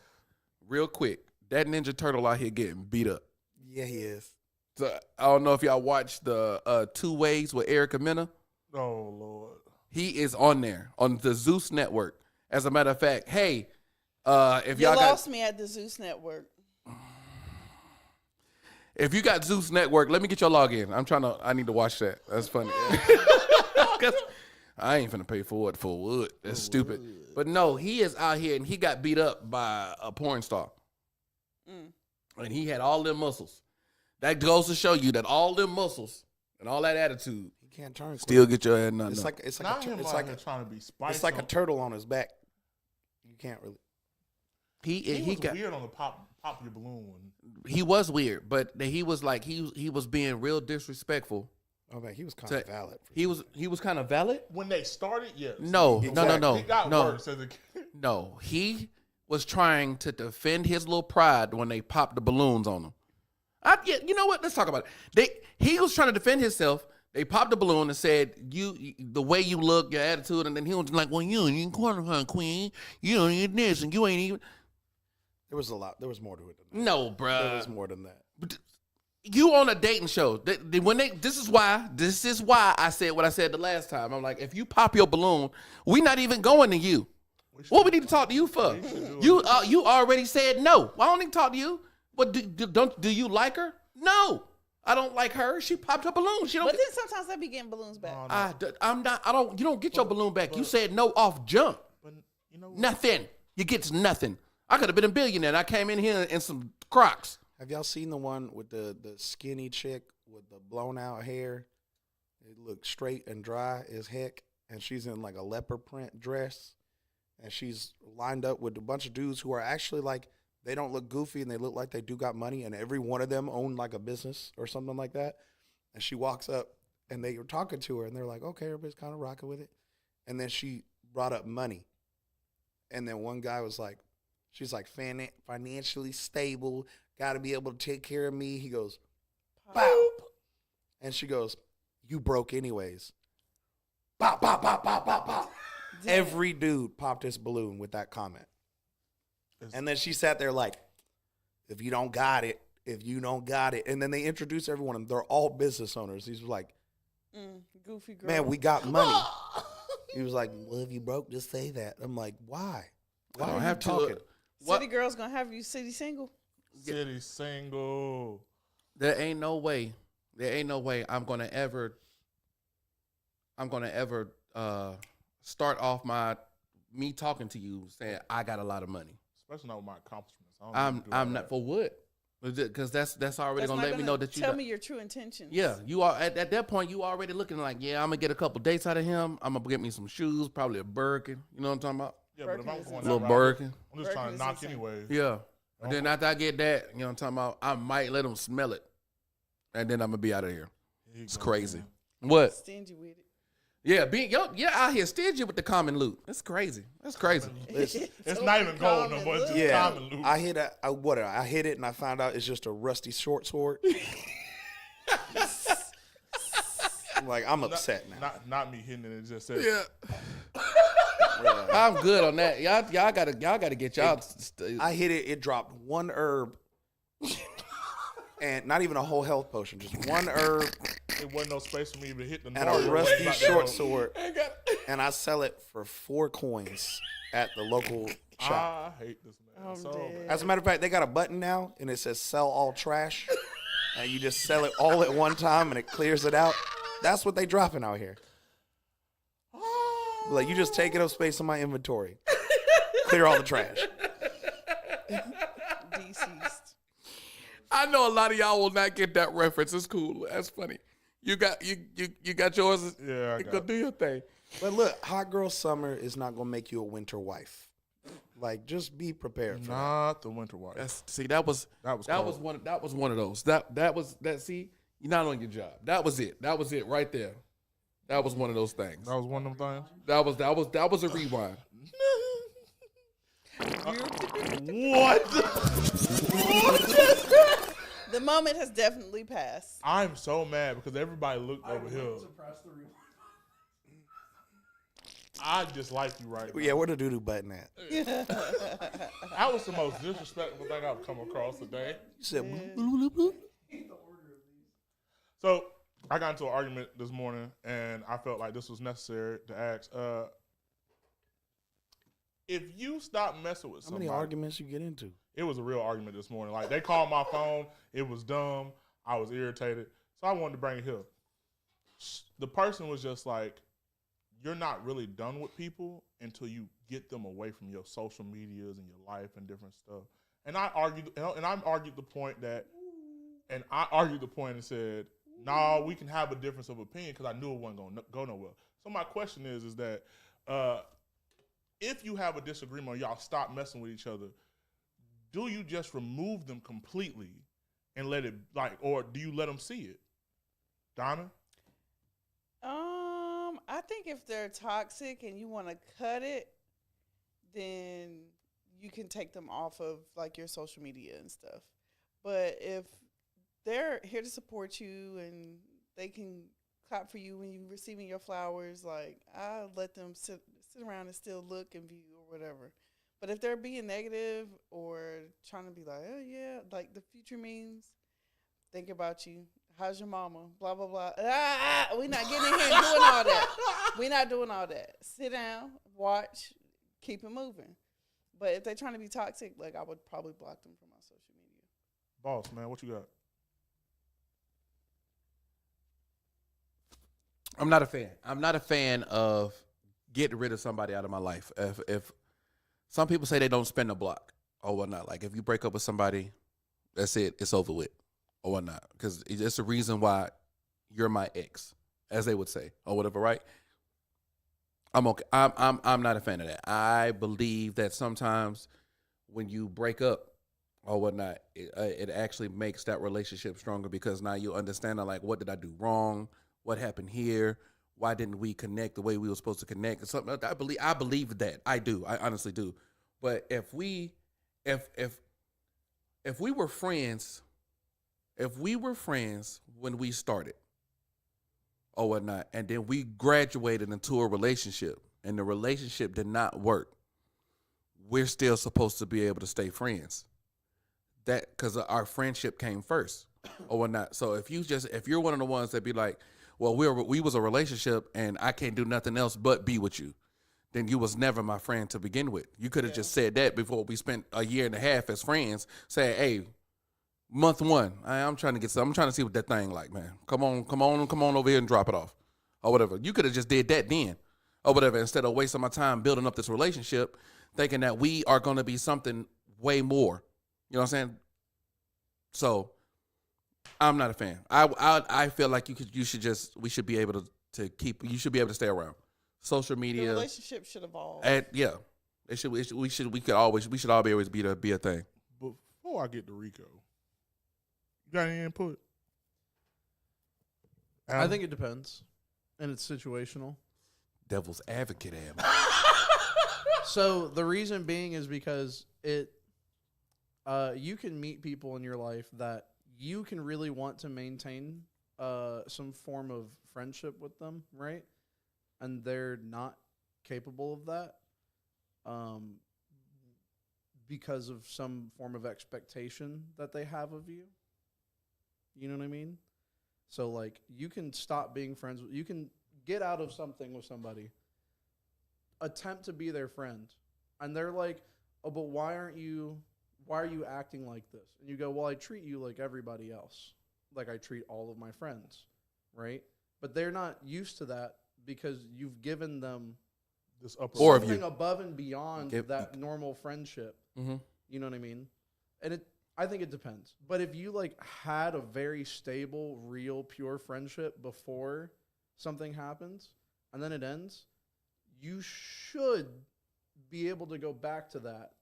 That Ninja Turtle out here getting beat up. Yeah, he is. So, I don't know if y'all watched the 2 Ways with Erica Mena. Oh, Lord. He is on there on the Zeus Network. As a matter of fact, hey, if You y'all lost got me at the Zeus Network. if you got Zeus Network, let me get your login. I need to watch that. That's funny. I ain't finna pay for it for wood. That's stupid. But no, he is out here and he got beat up by a porn star. And he had all them muscles. That goes to show you that all them muscles and all that attitude He can't turn. still get your ass nothing. It's done. like it's Not like a, him it's out like here a, trying to be spicy. it's like a turtle on his back. You can't really. He was got weird on the pop your balloon one. he was weird, but he was like he was being real disrespectful. Oh man, he was kind to- of valid. He was kind of valid. When they started, yes. No, Exactly. no. It got No. worse as a kid. No, he was trying to defend his little pride when they popped the balloons on him. You know what? Let's talk about it. He was trying to defend himself. They popped the balloon and said, "You, the way you look, your attitude," and then he was like, "Well, you ain't qualifying, queen. You don't need this, and you ain't even." There was a lot. There was more to it than that. No, There bruh. was more than that. You on a dating show. This is why I said what I said the last time. I'm like, if you pop your balloon, we not even going to you. What we need to talk to you for? You already said no. I don't need to talk to you. But do you like her? No, I don't like her. She popped her balloon. She don't. But then sometimes I be getting balloons back. I'm not. I don't. You don't get your balloon back. You said no off jump. But you know what? Nothing. You get nothing. I could have been a billionaire. And I came in here in some Crocs. Have y'all seen the one with the skinny chick with the blown out hair? It looks straight and dry as heck, and she's in like a leopard print dress, and she's lined up with a bunch of dudes who are actually like, they don't look goofy and they look like they do got money, and every one of them own like a business or something like that. And she walks up and they were talking to her and they're like, okay, everybody's kind of rocking with it. And then she brought up money. And then one guy was like, she's like financially stable, got to be able to take care of me. He goes, bow. And she goes, you broke anyways. Bow, bow, bow, bow, bow, bow. Every dude popped his balloon with that comment. And then she sat there like, if you don't got it. And then they introduce everyone, and they're all business owners. He's like, Goofy girl. man, we got money. He was like, well, if you broke, just say that. I'm like, why? Why don't are you have to. talking? City girl's gonna have you city single. City single. There ain't no way I'm gonna ever start off me talking to you saying I got a lot of money. Especially not with my accomplishments. I don't need to do all I'm not that. for what? Because that's already That's gonna not let me know that you tell got- me your true intentions. Yeah, you are at that point. You already looking like, yeah, I'm gonna get a couple dates out of him. I'm gonna get me some shoes, probably a Birkin. You know what I'm talking about? Yeah, but if I'm Birkin is going Little that route, Birkin. I'm just trying Birkin to is knock insane. anyway. Yeah. And then after I get that, you know what I'm talking about? I might let him smell it, and then I'm gonna be out of here. It's crazy. What? Stingy with it. Yeah, out here stingy with the common loot. That's crazy. That's crazy. Listen, It's not even gold no more. It's just yeah, common loot. I hit it and I found out it's just a rusty short sword. Like, I'm upset now. Not me hitting it. It just says. Yeah. I'm good on that. Y'all gotta get y'all. I hit it. It dropped one herb, and not even a whole health potion, just one herb It wasn't no space for me to hit the and Nord. a rusty Like, short no. sword, and I sell it for 4 coins at the local shop. I hate this man. I'm So dead. As a matter of fact, they got a button now, and it says "Sell all trash," and you just sell it all at one time, and it clears it out. That's what they dropping out here. Like, you just taking up space in my inventory. Clear all the trash. Deceased. I know a lot of y'all will not get that reference. It's cool. That's funny. You got yours. Yeah, I got Go it. do your thing. But look, hot girl summer is not gonna make you a winter wife. Like, just be prepared for that. Not the winter white. That was cold. one of those. See, you're not on your job. That was it. That was it right there. That was one of those things. That was one of them things. That was a rewind. What? The moment has definitely passed. I'm so mad because everybody looked over here. I dislike you right now. Yeah, where the doo-doo button at? That was the most disrespectful thing I've come across today. You said, So I got into an argument this morning, and I felt like this was necessary to ask. If you stop messing with how somebody, many arguments you get into? it was a real argument this morning. Like, they called my phone. It was dumb. I was irritated. So I wanted to bring it here. The person was just like, you're not really done with people until you get them away from your social medias and your life and different stuff. And I argued the point and said, no, we can have a difference of opinion because I knew it wasn't going to go nowhere. So my question is that if you have a disagreement or y'all stop messing with each other, do you just remove them completely and let it or do you let them see it? Donna? I think if they're toxic and you want to cut it, then you can take them off of like your social media and stuff. But if they're here to support you and they can clap for you when you're receiving your flowers, like I'll let them sit around and still look and view or whatever. But if they're being negative or trying to be like, oh yeah, like the future memes, think about you. How's your mama? Blah, blah, blah. We're not getting in here and doing all that. We're not doing all that. Sit down, watch, keep it moving. But if they're trying to be toxic, like I would probably block them from my social media. Boss, man, what you got? I'm not a fan. I'm not a fan of getting rid of somebody out of my life. If some people say they don't spin the block or whatnot, like if you break up with somebody, that's it. It's over with or whatnot. Because it's the reason why you're my ex, as they would say, or whatever, right? I'm okay. I'm not a fan of that. I believe that sometimes when you break up or whatnot, it actually makes that relationship stronger because now you understand, like, what did I do wrong? What happened here? Why didn't we connect the way we were supposed to connect? Something I believe that. I do. I honestly do. But if we were friends, when we started or whatnot, and then we graduated into a relationship and the relationship did not work, we're still supposed to be able to stay friends. That because our friendship came first or whatnot. So if you're one of the ones that be like, well, we was a relationship and I can't do nothing else but be with you, then you was never my friend to begin with. You could have just said that before we spent a year and a half as friends, saying, hey, month one, I'm trying to see what that thing like, man. Come on over here and drop it off or whatever. You could have just did that then or whatever instead of wasting my time building up this relationship thinking that we are going to be something way more. You know what I'm saying? So I'm not a fan. I feel like we should be able to stay around. Social media. The relationship should evolve. And yeah. We should always be a thing. Before I get to Rico, you got any input? I think it depends. And it's situational. Devil's advocate, Am. So the reason being is because you can meet people in your life that you can really want to maintain some form of friendship with them, right? And they're not capable of that because of some form of expectation that they have of you. You know what I mean? So, like, you can stop being friends. You can get out of something with somebody, attempt to be their friend, and they're like, oh, but why are you acting like this? And you go, well, I treat you like everybody else, like I treat all of my friends, right? But they're not used to that because you've given them this upper something above and beyond that normal friendship. Mm-hmm. You know what I mean? And I think it depends. But if you like had a very stable, real, pure friendship before something happens and then it ends, you should be able to go back to that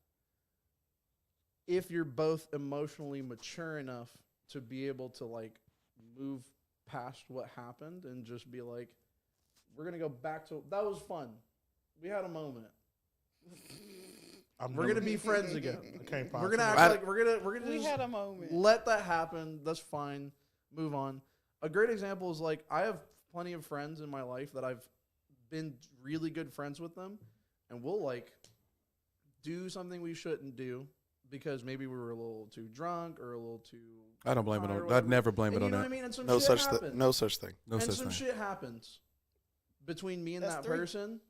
if you're both emotionally mature enough to be able to like move past what happened and just be like, we're going to go back to, that was fun. We had a moment. We're going to be friends again. We're going to act like we're going to We just had a moment. let that happen. That's fine. Move on. A great example is like, I have plenty of friends in my life that I've been really good friends with them, and we'll like do something we shouldn't do because maybe we were a little too drunk or a little too. I don't blame it on. I'd never blame it on you know that. What I mean? And some No shit such happens. thing. No such thing. No And such some thing. shit happens between me and That's that three. person.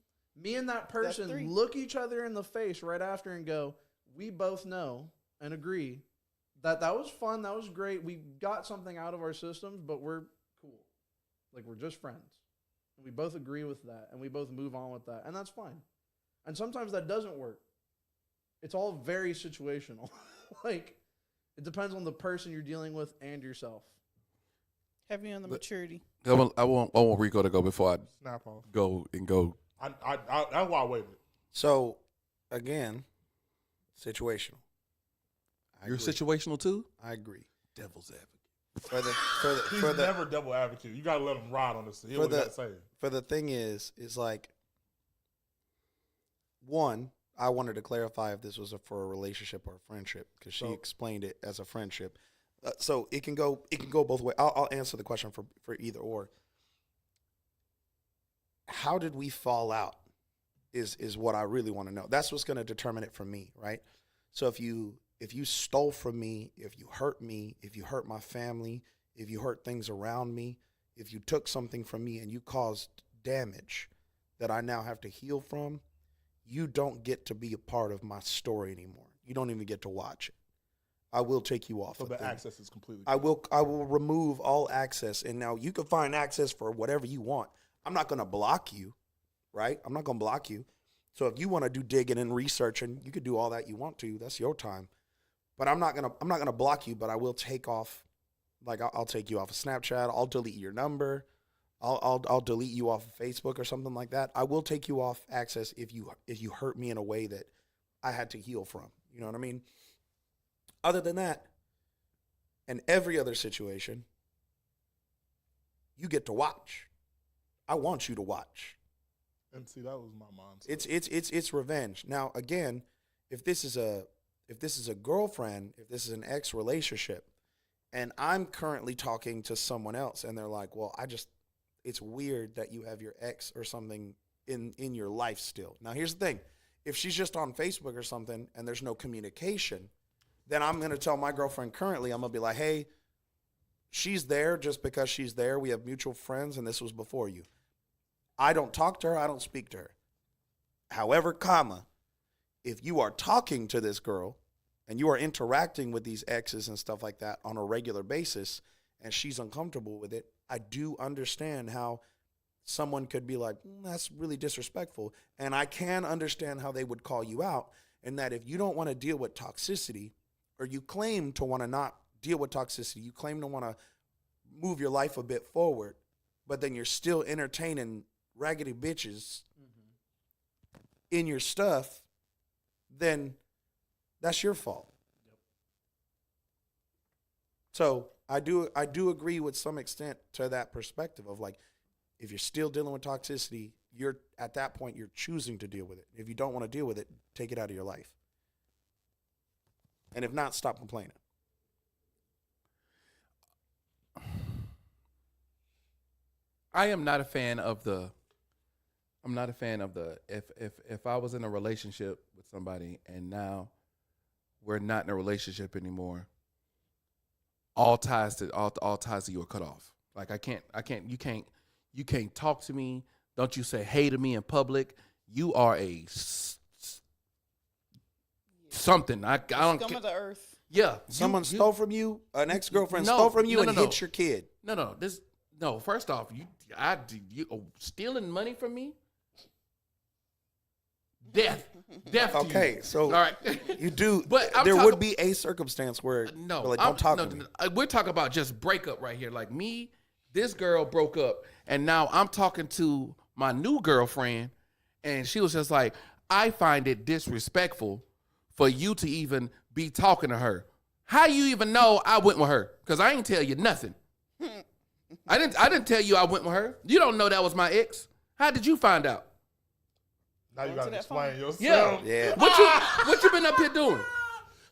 Me and that That's person three. look each other in the face right after and go, we both know and agree that was fun. That was great. We got something out of our systems, but we're cool. Like, we're just friends. And we both agree with that, and we both move on with that, and that's fine. And sometimes that doesn't work. It's all very situational. Like, it depends on the person you're dealing with and yourself. Heavy on the maturity. I want Rico to go before I Snap off. go. That's why I waited. So, again, situational. You're agree. situational too? I agree. Devil's advocate. He's never double advocate. You gotta let him ride on this. He'll say. For the thing is like, one, I wanted to clarify if this was for a relationship or a friendship because she explained it as a friendship. So it can go both ways. I'll answer the question for either or. How did we fall out? Is what I really want to know. That's what's going to determine it for me, right? So if you stole from me, if you hurt my family, if you hurt things around me, if you took something from me and you caused damage that I now have to heal from, you don't get to be a part of my story anymore. You don't even get to watch it. I will take you off. So of the things. access is completely. I will remove all access, and now you can find access for whatever you want. I'm not going to block you, right? I'm not going to block you. So if you want to do digging and researching, you could do all that you want to. That's your time. But I'm not gonna block you. But I will take off. Like I'll take you off of Snapchat. I'll delete your number. I'll delete you off of Facebook or something like that. I will take you off access if you hurt me in a way that I had to heal from. You know what I mean? Other than that, in every other situation, you get to watch. I want you to watch. And see, that was my mindset. It's revenge. Now again, if this is a girlfriend, if this is an ex relationship, and I'm currently talking to someone else, and they're like, well, it's weird that you have your ex or something in your life still. Now, here's the thing. If she's just on Facebook or something and there's no communication, then I'm going to tell my girlfriend currently, I'm going to be like, hey, she's there just because she's there. We have mutual friends, and this was before you. I don't talk to her. I don't speak to her. However, if you are talking to this girl and you are interacting with these exes and stuff like that on a regular basis, and she's uncomfortable with it, I do understand how someone could be like, that's really disrespectful. And I can understand how they would call you out, and that if you don't want to deal with toxicity, or you claim to want to not deal with toxicity, you claim to want to move your life a bit forward, but then you're still entertaining raggedy bitches in your stuff, then that's your fault. Yep. So I do agree with some extent to that perspective of like, if you're still dealing with toxicity, you're at that point you're choosing to deal with it. If you don't want to deal with it, take it out of your life. And if not, stop complaining. I am not a fan of the. I'm not a fan of the. If I was in a relationship with somebody and now we're not in a relationship anymore, all ties to you are cut off. Like you can't talk to me. Don't you say hey to me in public. You are a something. I don't. Scum of the earth. Yeah, Someone stole from you. An ex-girlfriend stole from you and hit your kid. No. First off, you stealing money from me. Death. Okay, to you. so all right, you do. But there would be a circumstance where no, like, don't talk to me. We're talking about just breakup right here. Like me, this girl broke up, and now I'm talking to my new girlfriend, and she was just like, I find it disrespectful for you to even be talking to her. How you even know I went with her? Because I ain't tell you nothing. I didn't tell you I went with her. You don't know that was my ex. How did you find out? Now you gotta explain yourself. Yeah. What you been up here doing?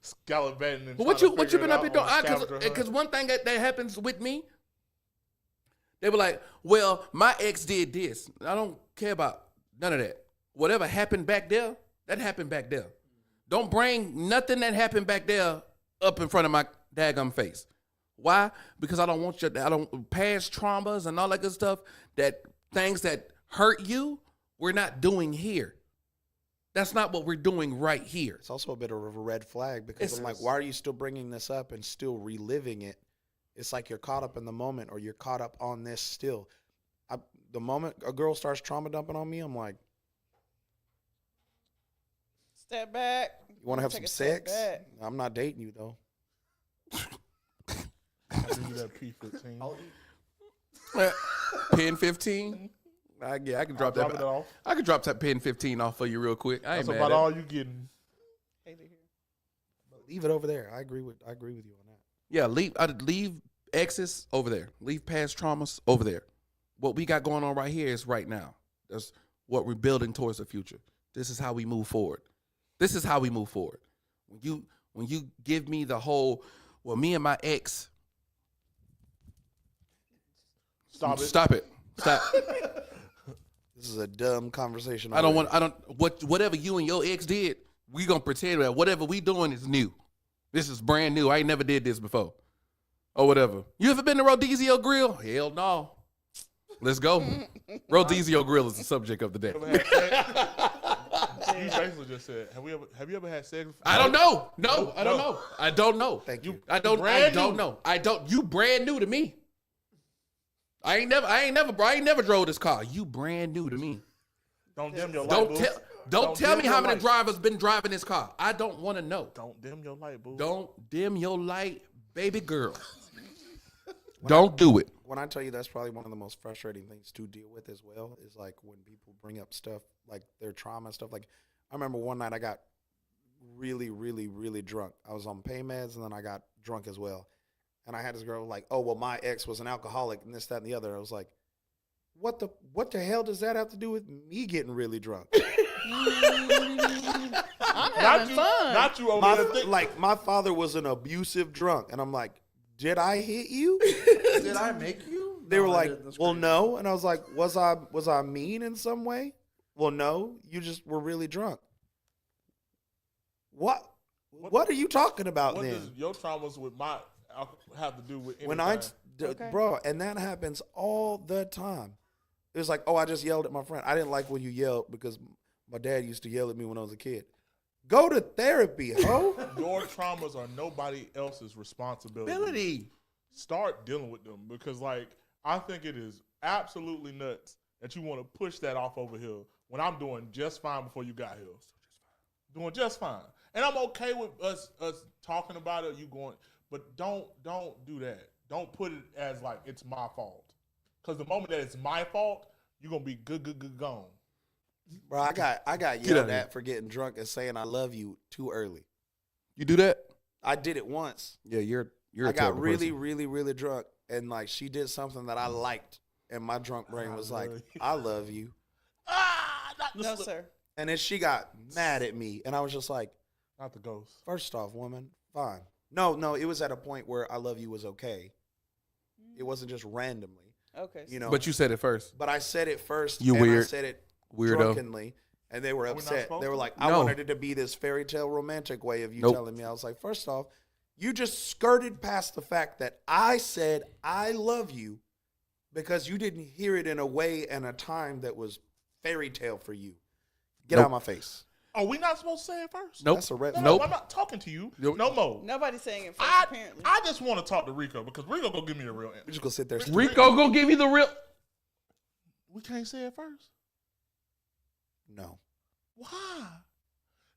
Scalloping and What you been up here doing? Because one thing that happens with me, they were like, well, my ex did this. I don't care about none of that. Whatever happened back there, that happened back there. Don't bring nothing that happened back there up in front of my daggum face. Why? Because I don't want past traumas and all that good stuff, that things that hurt you, we're not doing here. That's not what we're doing right here. It's also a bit of a red flag because I'm like, why are you still bringing this up and still reliving it? It's like you're caught up in the moment or you're caught up on this still. the moment a girl starts trauma dumping on me, I'm like, Step back. you want to have Take some a step sex? back. I'm not dating you though. I'll give you that P15. Pen 15. I can drop Drop that. it off. I could drop that pen 15 off for you real quick. I ain't That's mad about at it. all you getting. Hate to hear. Leave it over there. I agree with you on that. Yeah, leave exes over there. Leave past traumas over there. What we got going on right here is right now. That's what we're building towards the future. This is how we move forward. When you give me the whole, well, me and my ex. Stop it. Stop it. Stop. This is a dumb conversation. Whatever you and your ex did, we gonna pretend that whatever we doing is new. This is brand new. I ain't never did this before. Or whatever. You ever been to Rodizio Grill? Hell no. Let's go. Rodizio Grill is the subject of the day. You basically just said, have you ever had sex? I don't know. No, I don't know. I don't know. Thank you. I don't brand new. know. You brand new to me. I ain't never drove this car. You brand new to me. Don't dim your light, boo. Don't tell dim me how your many light. drivers been driving this car. I don't want to know. Don't dim your light, boo. Don't dim your light, baby girl. Don't do it. When I tell you that's probably one of the most frustrating things to deal with as well is like when people bring up stuff like their trauma and stuff. Like I remember one night I got really, really, really drunk. I was on pain meds and then I got drunk as well. And I had this girl like, oh, well, my ex was an alcoholic and this, that, and the other. I was like, what the hell does that have to do with me getting really drunk? I'm having fun. Not you over there. Like my father was an abusive drunk. And I'm like, did I hit you? Did I make you? They No, were I like, didn't. That's well, crazy. no. And I was like, was I mean in some way? Well, no, you just were really drunk. What are you talking about What then? does your traumas with my have to do with anything? When I, Okay. bro, and that happens all the time. It was like, oh, I just yelled at my friend. I didn't like when you yelled because my dad used to yell at me when I was a kid. Go to therapy, ho. Your traumas are nobody else's responsibility. Start dealing with them because, like, I think it is absolutely nuts that you want to push that off over here when I'm doing just fine before you got here. Doing just fine, and I'm okay with us talking about it. You going, but don't do that. Don't put it as like it's my fault, because the moment that it's my fault, you're gonna be good gone. Bro, I got yelled at for getting drunk and saying I love you too early. You do that? I did it once. Yeah, you're I a got terrible really, person. really, really drunk, and like she did something that I liked, and my drunk brain was like, "I love you," No, sir. and then she got mad at me, and I was just like, Not the ghost. first off, woman, fine. No, it was at a point where "I love you" was okay. It wasn't just randomly, Okay. you know. But you said it first. But I said it first. You and I weird. said it Weirdo. drunkenly, and they were we not upset. supposed They were to? like, "I No. wanted it to be this fairy tale romantic way of you Nope. telling me." I was like, first off, you just skirted past the fact that I said I love you because you didn't hear it in a way and a time that was fairy tale for you. Get Nope. out of my face. Are we not supposed to say it first? Nope. That's a red. No, Nope. I'm not talking to you. Nope. No more. Nobody's saying it first, I apparently. just want to talk to Rico because Rico gonna give me the real answer. We just gonna sit there. Rico gonna give you the real. We can't say it first. No. Why?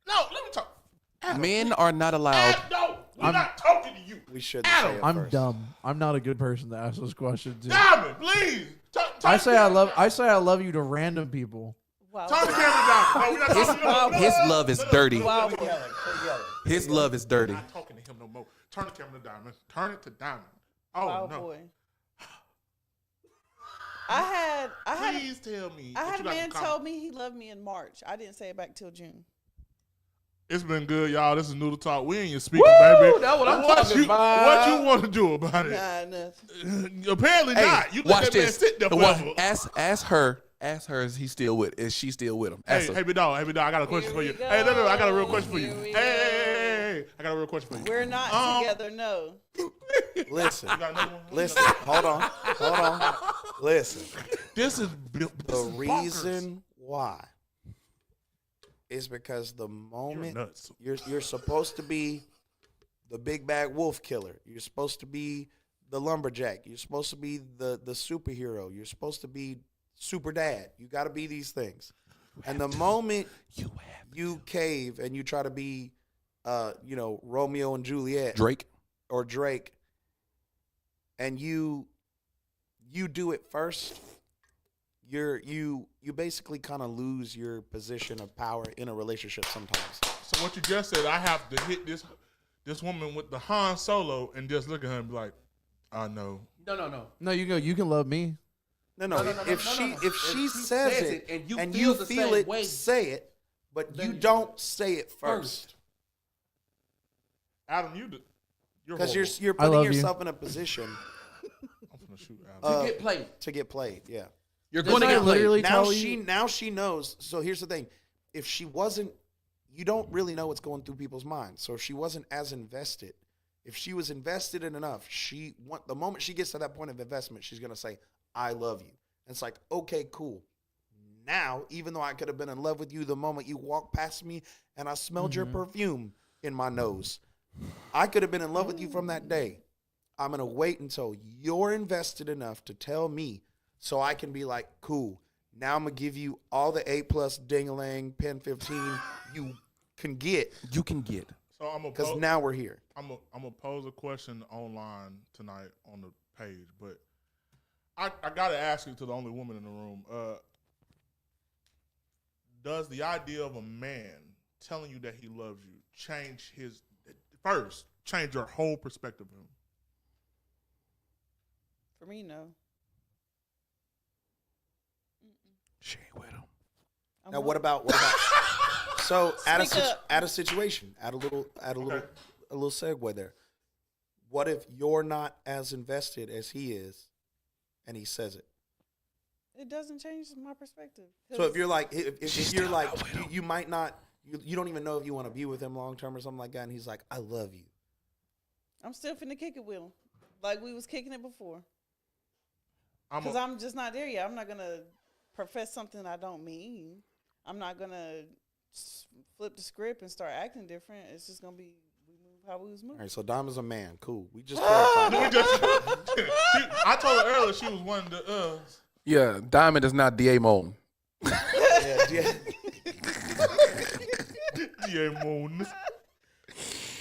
No, let me talk. Adam, Men are not allowed. No, we're not talking to you. We shouldn't Adam, say it I'm first. dumb. I'm not a good person to ask those questions. to. Diamond, please. I say I love you to random people. Wow. Turn the camera down. No, we're not talking to him. His love is dirty. Wow. His love is dirty. We're not talking to him no more. Turn the camera to Diamond. Turn it to Diamond. Oh Wow, no. boy. I had Please tell me. I that had you a got man some tell comment. me he loved me in March. I didn't say it back till June. It's been good, y'all. This is Noodle Talk. We in your speaker, Woo! baby. That's what I'm talking about. What you want to do about it? Nah, nothing. Apparently Hey, not. You let watch that man this. sit there Watch- forever. Ask her. Is she still with him? Ask her. Hey, dog, I got a question for you. we Hey, no, I got a real go. question for you. Here we Hey, I got a real question for you. We're not together, no. Listen. You got another one? Listen. Hold on. Listen. This is The reason why is because the moment nuts. you're supposed to be the big bad wolf killer. You're supposed to be the lumberjack. You're supposed to be the superhero. You're supposed to be super dad. You got to be these things. And the moment you cave and you try to be, Romeo and Juliet, Drake. or Drake, and you do it first, you basically kind of lose your position of power in a relationship sometimes. So what you just said, I have to hit this woman with the Han Solo and just look at her and be like, I know. No, you can love me. No. If she says it and you feel it, say it, but you don't say it first. Adam, you're Because horrible. you're I love putting you. yourself in a position I'm gonna shoot Adam. to get played. Yeah. You're Didn't going to I get played. literally Now tell she you? knows. So here's the thing: if she wasn't, you don't really know what's going through people's minds. So if she wasn't as invested, if she was invested in enough, the moment she gets to that point of investment, she's gonna say, "I love you." And it's like, okay, cool. Now, even though I could have been in love with you the moment you walked past me and I smelled your perfume in my nose, I could have been in love with you from that day. I'm going to wait until you're invested enough to tell me so I can be like, cool. Now I'm going to give you all the A+ ding-a-ling, pen 15 you can get. You can get. So I'm Because now we're here. I'm gonna pose a question online tonight on the page, but I gotta ask it to the only woman in the room. Does the idea of a man telling you that he loves you change your whole perspective of him? For me, no. She ain't with him. Now what about so add Speak up. a situation, add a little segue there. What if you're not as invested as he is and he says it? It doesn't change my perspective. So if you're like, if you're like, you might not, you don't even know if you want to be with him long term or something like that, and he's like, I love you. I'm still finna kick it with him, like we was kicking it before. I'm Because I'm just not there yet. I'm not gonna profess something I don't mean. I'm not gonna flip the script and start acting different. It's just gonna be we move how we was moving. All right, so Dom is a man. Cool. We just clarified. I told her earlier she was one of the Yeah, Diamond is not Diamond. Yeah. Diamond.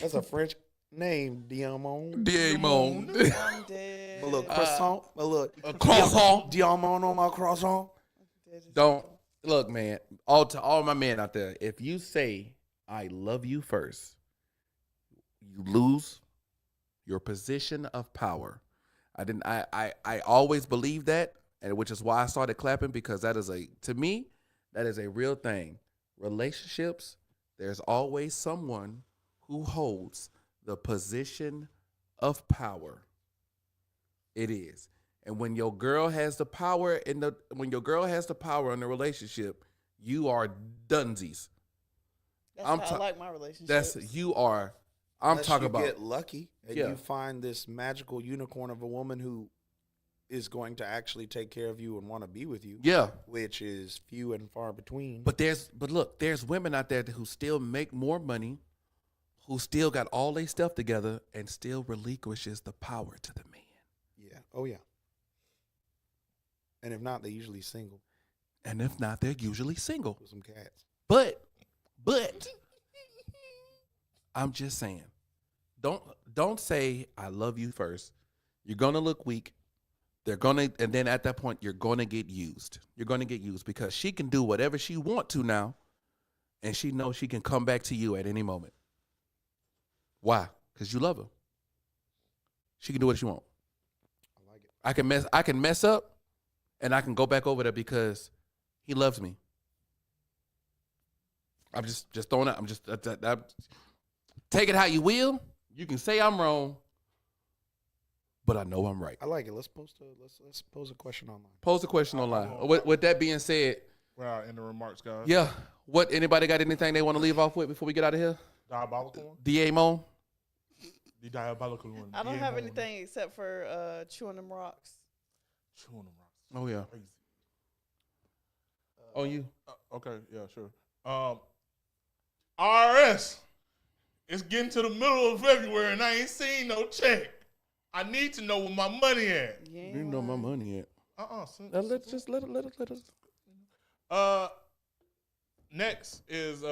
That's a French name, Diamond. Diamond. I'm dead. A little croissant. A little Croissant. Diamond on my croissant. Don't look, man. To all my men out there, if you say I love you first, you lose your position of power. I always believed that, and which is why I started clapping, because to me, that is a real thing. Relationships, there's always someone who holds the position of power. It is. And when your girl has the power in the relationship, you are dunsies. That's how I like my relationship. I'm Unless talking you about get lucky and Yeah. you find this magical unicorn of a woman who is going to actually take care of you and want to be with you. Yeah. Which is few and far between. But look, there's women out there who still make more money, who still got all their stuff together, and still relinquishes the power to the man. Yeah. Oh yeah. And if not, they're usually single. And if not, they're usually single. With some cats. But I'm just saying, don't say I love you first. You're gonna look weak. And then at that point, you're gonna get used. You're gonna get used because she can do whatever she want to now, and she knows she can come back to you at any moment. Why? Because you love her. She can do what she want. I like it. I can mess up, and I can go back over there because he loves me. I'm just throwing out. Take it how you will. You can say I'm wrong, but I know I'm right. I like it. Let's pose a question online. Pose a question online. With that being said, Wow, in the remarks, guys. yeah. What anybody got anything they want to leave off with before we get out of here? Diabolical one? Diamond? The diabolical one. I don't have Diamond. anything except for chewing them rocks. Chewing them rocks. Oh yeah. Crazy. Oh you? Okay, yeah, sure. IRS. It's getting to the middle of February and I ain't seen no check. I need to know where my money at. Yeah. You know my money at. Just let it. Next is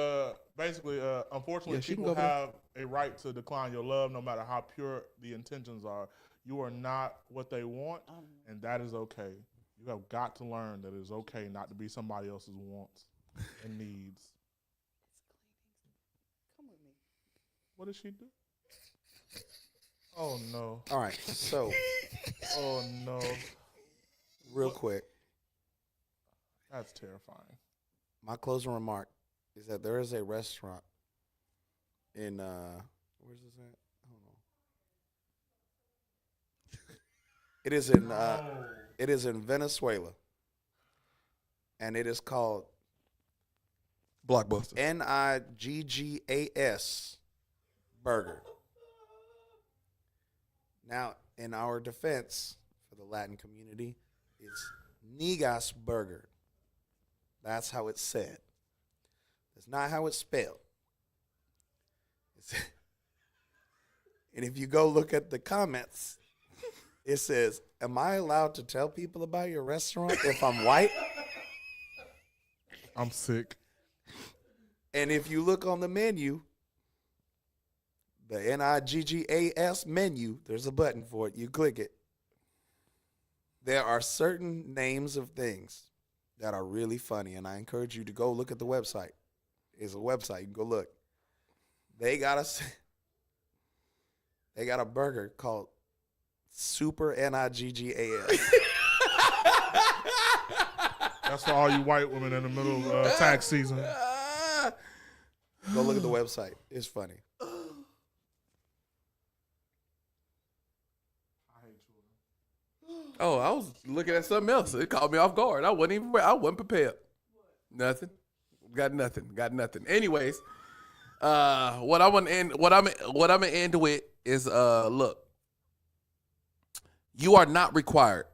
basically, unfortunately, Yeah, she can people go there. have a right to decline your love no matter how pure the intentions are. You are not what they want, and that is okay. You have got to learn that it's okay not to be somebody else's wants and needs. Come with me. What did she do? Oh, no. All right, so Oh, no. real quick, That's terrifying. my closing remark is that there is a restaurant in where's this at? I don't know. It is in Venezuela, and it is called Blockbuster. Niggas Burger. Now, in our defense for the Latin community, it's Niggas Burger. That's how it's said. That's not how it's spelled. And if you go look at the comments, it says, "Am I allowed to tell people about your restaurant if I'm white?" I'm sick. And if you look on the menu, the Niggas menu, there's a button for it. You click it. There are certain names of things that are really funny, and I encourage you to go look at the website. It's a website. You can go look. They got a burger called Super Niggas. That's for all you white women in the middle of tax season. Go look at the website. It's funny. Oh, I was looking at something else. It caught me off guard. I wasn't prepared. Nothing. Got nothing. Anyways, what I'm gonna end with is look. You are not required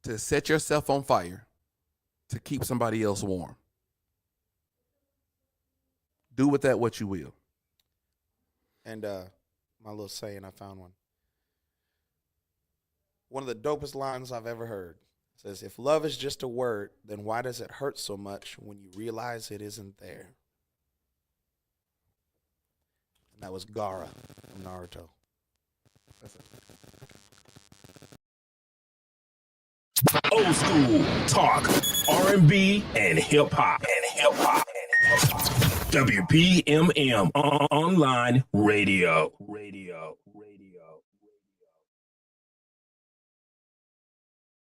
to set yourself on fire to keep somebody else warm. Do with that what you will. And my little saying, I found one. One of the dopest lines I've ever heard. It says, "If love is just a word, then why does it hurt so much when you realize it isn't there?" And that was Gaara from Naruto. That's it. Old school talk, R&B, and hip hop. WPMM online radio.